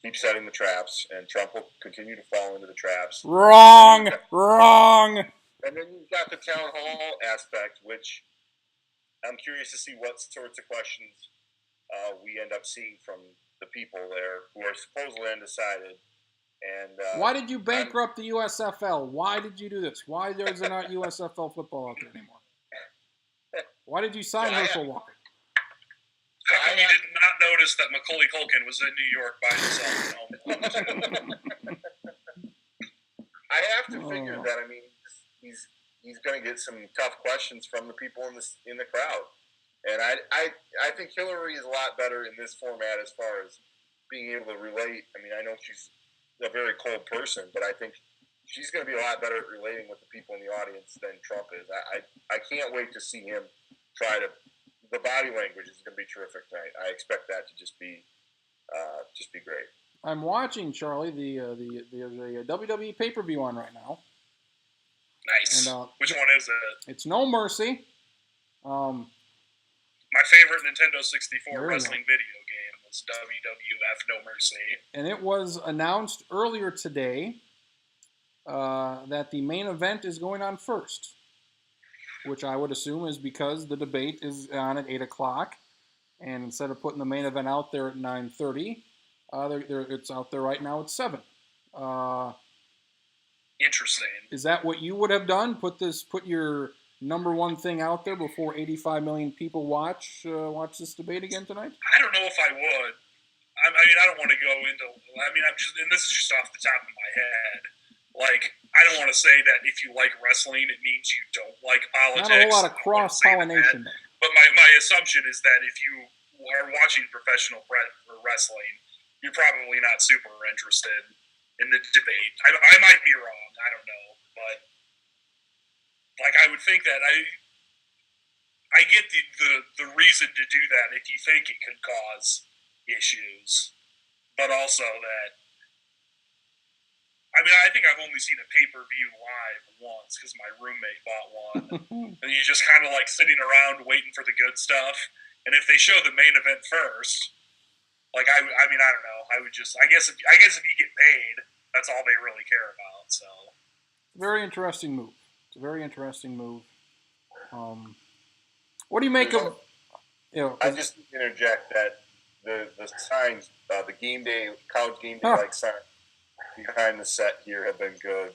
keep setting the traps, and Trump will continue to fall into the traps. Wrong. And then you've got the town hall aspect, which I'm curious to see what sorts of questions we end up seeing from the people there who are supposedly undecided. And why did you bankrupt the USFL? Why did you do this? Why there's not USFL football out there anymore? Why did you sign Herschel Walker? How come you did not notice that Macaulay Culkin was in New York by himself? I have to figure that. I mean, he's going to get some tough questions from the people in the crowd, and I think Hillary is a lot better in this format as far as being able to relate. I mean, I know she's a very cold person, but I think she's going to be a lot better at relating with the people in the audience than Trump is. I can't wait to see him try to. The body language is going to be terrific tonight. I expect that to just be great. I'm watching, Charlie, there's a WWE pay-per-view on right now. Nice. And, which one is it? It's No Mercy. My favorite Nintendo 64 wrestling video game was WWF No Mercy. And it was announced earlier today that the main event is going on first, which I would assume is because the debate is on at 8 o'clock. And instead of putting the main event out there at 9:30, it's out there right now at 7. Interesting. Is that what you would have done? Put your number one thing out there before 85 million people watch this debate again tonight? I don't know if I would. I mean, I don't want to go into. I mean, and this is just off the top of my head. Like, I don't want to say that if you like wrestling, it means you don't like politics. Not a whole lot of cross-pollination there. But my assumption is that if you are watching professional wrestling, you're probably not super interested in the debate. I might be wrong. I don't know. But, like, I would think that I get the reason to do that if you think it could cause issues. But also that, I mean, I think I've only seen a pay-per-view live once because my roommate bought one. And you're just kind of like sitting around waiting for the good stuff. And if they show the main event first, like, I mean, I don't know. I guess if you get paid, that's all they really care about. So, very interesting move. It's a very interesting move. What do you make of? I just interject that the signs, the game day, college game day like signs behind the set here have been good.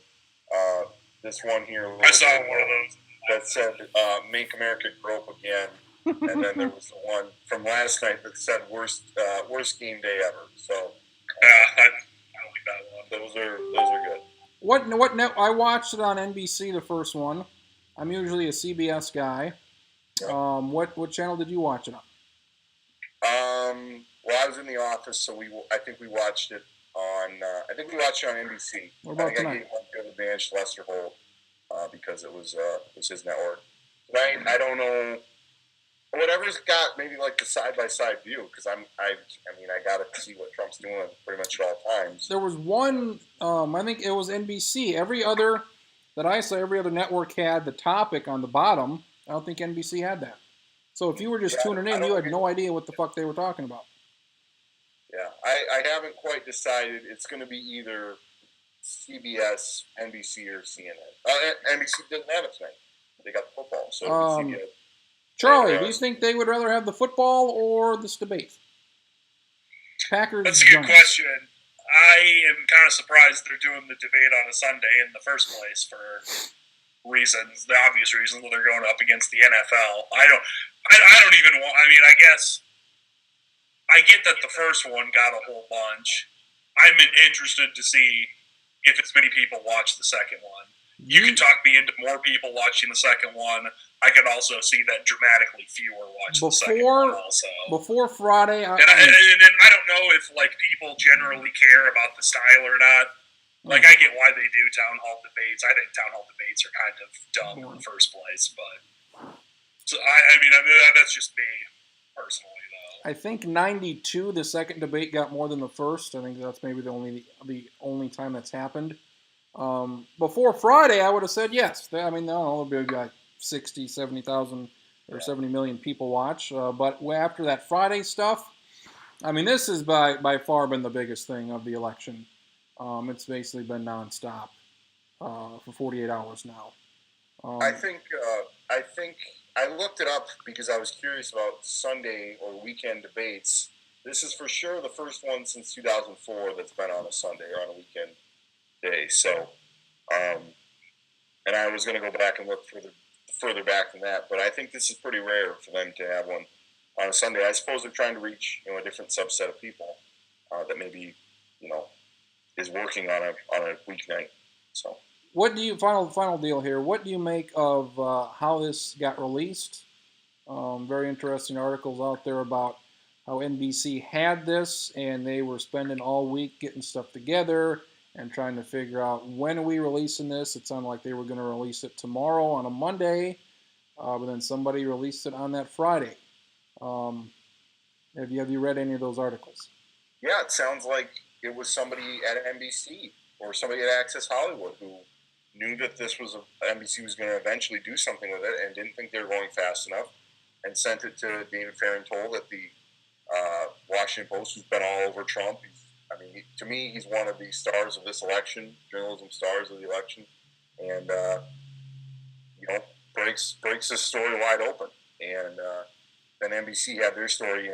This one here, I saw one of those that said "Make America Grow Up Again," and then there was the one from last night that said "Worst game day ever." So I like that one. Those are good. What net? I watched it on NBC, the first one. I'm usually a CBS guy. Yeah. What channel did you watch it on? Well, I was in the office, so I think we watched it on NBC. What about I think tonight? I gave one good advantage to Lester Holt because it was his network. Tonight, I don't know. Whatever's got maybe like the side-by-side view because I got to see what Trump's doing pretty much at all times. There was one, I think it was NBC. Every other network had the topic on the bottom. I don't think NBC had that. So if you were just tuning in, you had no idea what the fuck they were talking about. Yeah, I haven't quite decided. It's going to be either CBS, NBC, or CNN. NBC doesn't have it tonight. They got football, so CBS. Charlie, do you think they would rather have the football or this debate? Packers. That's a good question. I am kind of surprised they're doing the debate on a Sunday in the first place for reasons, the obvious reasons that they're going up against the NFL. I don't even want. I mean, I guess I get that the first one got a whole bunch. I'm interested to see if as many people watch the second one. You can talk me into more people watching the second one. I could also see that dramatically fewer watch the second one also. Before Friday, and I don't know if people generally care about the style or not. I get why they do town hall debates. I think town hall debates are kind of dumb in the first place, but so I mean that's just me personally though. I think 92, the second debate got more than the first. I think that's maybe the only time that's happened. Before Friday, I would have said yes. I mean, no, there'll be 60, 70,000 or 70 million people watch. But after that Friday stuff, I mean, this has by far been the biggest thing of the election. It's basically been nonstop for 48 hours now. I think I looked it up because I was curious about Sunday or weekend debates. This is for sure the first one since 2004 that's been on a Sunday or on a weekend day. So, and I was going to go back and look further back than that, but I think this is pretty rare for them to have one on a Sunday. I suppose they're trying to reach a different subset of people that maybe is working on a weeknight. So, what do you final deal here? What do you make of how this got released? Very interesting articles out there about how NBC had this and they were spending all week getting stuff together and trying to figure out when are we releasing this. It sounded like they were going to release it tomorrow on a Monday, but then somebody released it on that Friday. Have you read any of those articles? Yeah, it sounds like it was somebody at NBC or somebody at Access Hollywood who knew that this was NBC was going to eventually do something with it and didn't think they were going fast enough and sent it to David Fahrenthold at the Washington Post, who's been all over Trump. To me, he's one of the stars of this election, journalism stars of the election, and breaks this story wide open. And then NBC had their story,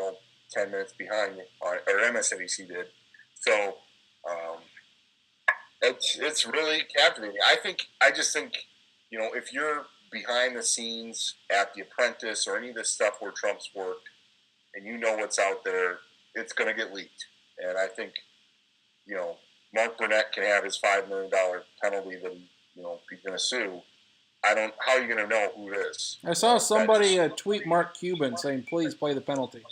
10 minutes behind, or MSNBC did. So it's really captivating. I just think, if you're behind the scenes at The Apprentice or any of this stuff where Trump's worked, and you know what's out there, it's going to get leaked. And I think, Mark Burnett can have his $5 million penalty that he's going to sue. How are you going to know who it is? I saw somebody tweet Mark Cuban saying, please play the penalty.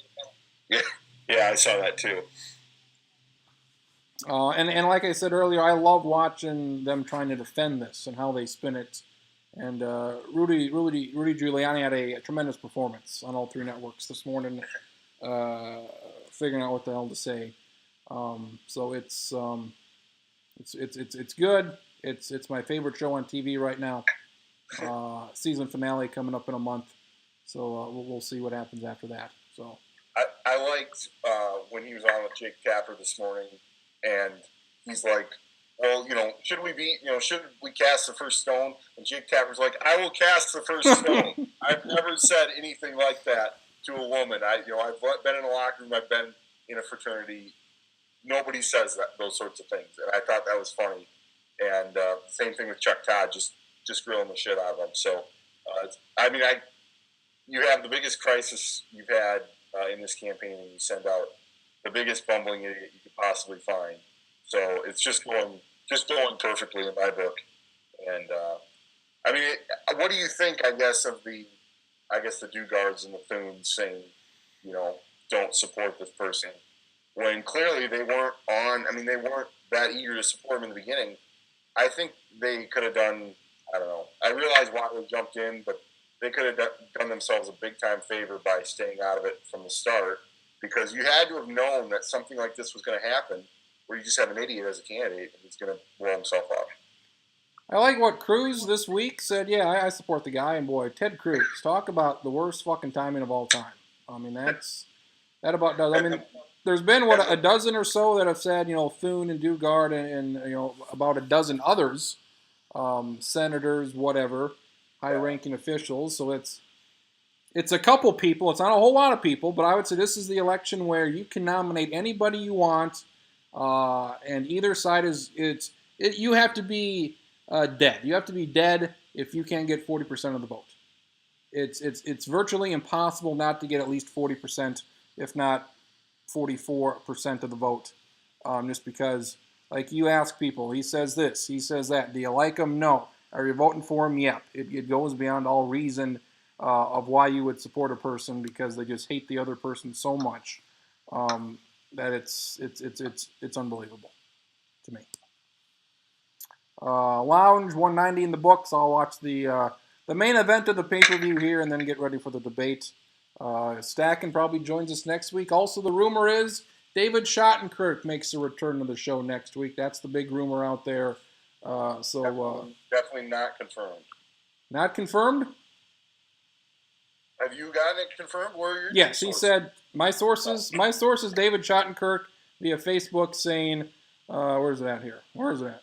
Yeah, I saw that too. And like I said earlier, I love watching them trying to defend this and how they spin it. And Rudy Giuliani had a tremendous performance on all three networks this morning, figuring out what the hell to say. So it's good. It's my favorite show on TV right now. Season finale coming up in a month, so we'll see what happens after that. So I liked when he was on with Jake Tapper this morning, and he's like, well, should we cast the first stone? And Jake Tapper's like, I will cast the first stone. I've never said anything like that to a woman. I've been in a locker room. I've been in a fraternity. Nobody says those sorts of things, and I thought that was funny. And same thing with Chuck Todd, just grilling the shit out of him. So, you have the biggest crisis you've had in this campaign, and you send out the biggest bumbling idiot you could possibly find. So it's just going perfectly in my book. And what do you think? I guess the Dugards and the Thunes saying, don't support this person, when clearly they weren't on. They weren't that eager to support him in the beginning. I think they could have done. I don't know. I realize why they jumped in, but they could have done themselves a big-time favor by staying out of it from the start, because you had to have known that something like this was going to happen, where you just have an idiot as a candidate and he's going to blow himself up. I like what Cruz this week said. Yeah, I support the guy. And boy, Ted Cruz, talk about the worst fucking timing of all time. That about does. There's been a dozen or so that have said, Thune and Dugard and about a dozen others, senators, whatever, high-ranking officials. So it's it's a couple people. It's not a whole lot of people, but I would say this is the election where you can nominate anybody you want, and either side you have to be dead. You have to be dead if you can't get 40% of the vote. It's virtually impossible not to get at least 40%, if not 44% of the vote, just because, like, you ask people, he says this, he says that. Do you like him? No. Are you voting for him? Yep. It goes beyond all reason of why you would support a person because they just hate the other person so much that it's unbelievable to me. Lounge 190 in the books. I'll watch the main event of the pay-per-view here and then get ready for the debate. Stacken probably joins us next week. Also, the rumor is David Schottenkirk makes a return to the show next week. That's the big rumor out there. Definitely not confirmed. Not confirmed? Have you gotten it confirmed? Yes, he said, my sources, David Schottenkirk via Facebook saying, where's it at here? Where is it at?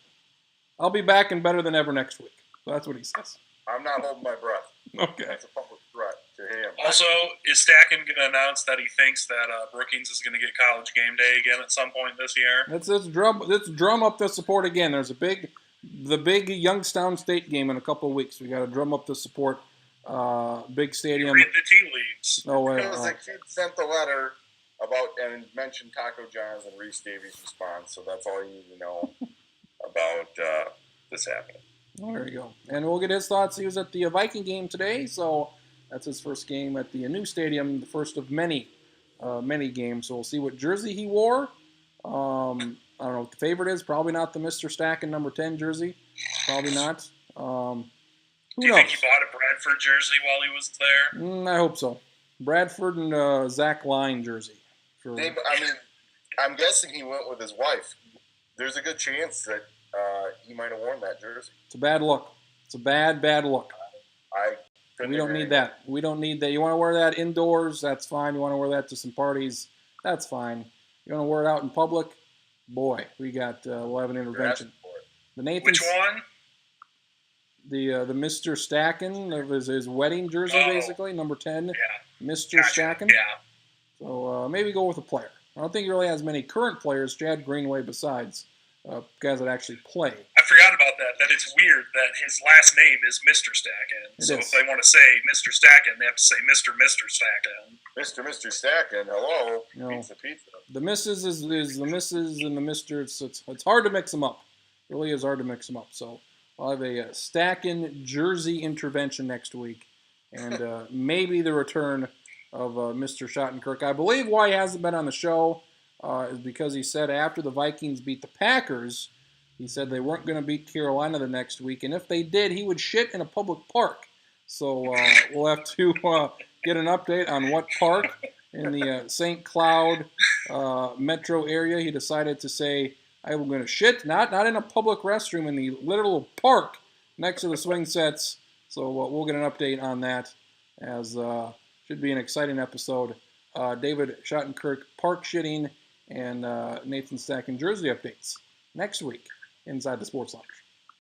I'll be back and better than ever next week. So that's what he says. I'm not holding my breath. Okay. That's a public threat to him. Also, is Stacken going to announce that he thinks that Brookings is going to get College Game Day again at some point this year? Let's drum up the support again. There's the big Youngstown State game in a couple of weeks. We got to drum up the support. Big stadium. Read the tea leaves. Oh, Because the kid sent the letter about and mentioned Taco John's and Reese Davies' response, so that's all you need to know about this happening. Oh, there you go. And we'll get his thoughts. He was at the Viking game today, so that's his first game at the new stadium, the first of many games. So we'll see what jersey he wore. I don't know what the favorite is. Probably not the Mr. Stacken number 10 jersey. Probably not. Do you think he bought a Bradford jersey while he was there? I hope so. Bradford and Zach Line jersey. Sure. I'm guessing he went with his wife. There's a good chance that he might have worn that jersey. It's a bad look. It's a bad look. We don't need that. We don't need that. You want to wear that indoors? That's fine. You want to wear that to some parties? That's fine. You want to wear it out in public? Boy, we'll have an intervention. The Nathan. Which one? The Mr. Stacken of his wedding jersey, basically, number 10. Yeah. Mr. Stacken. Yeah. So maybe go with a player. I don't think he really has many current players, Chad Greenway, besides guys that actually play. I forgot about that. That it's weird that his last name is Mr. Stacken. So if they want to say Mr. Stacken, they have to say Mr. Stacken. Mr. Stacken, hello. Pizza. The Mrs. is the Mrs. and the Mr. It's hard to mix them up. It really is hard to mix them up. So I'll have a Stacken jersey intervention next week, and maybe the return of Mr. Schottenkirk. I believe why he hasn't been on the show is because he said after the Vikings beat the Packers, he said they weren't going to beat Carolina the next week, and if they did, he would shit in a public park. So we'll have to get an update on what park in the St. Cloud metro area he decided to say, I'm going to shit, not in a public restroom, in the literal park next to the swing sets. So we'll get an update on that, as should be an exciting episode. David Schottenkirk park shitting and Nathan Stacken jersey updates next week inside the Sports Lounge.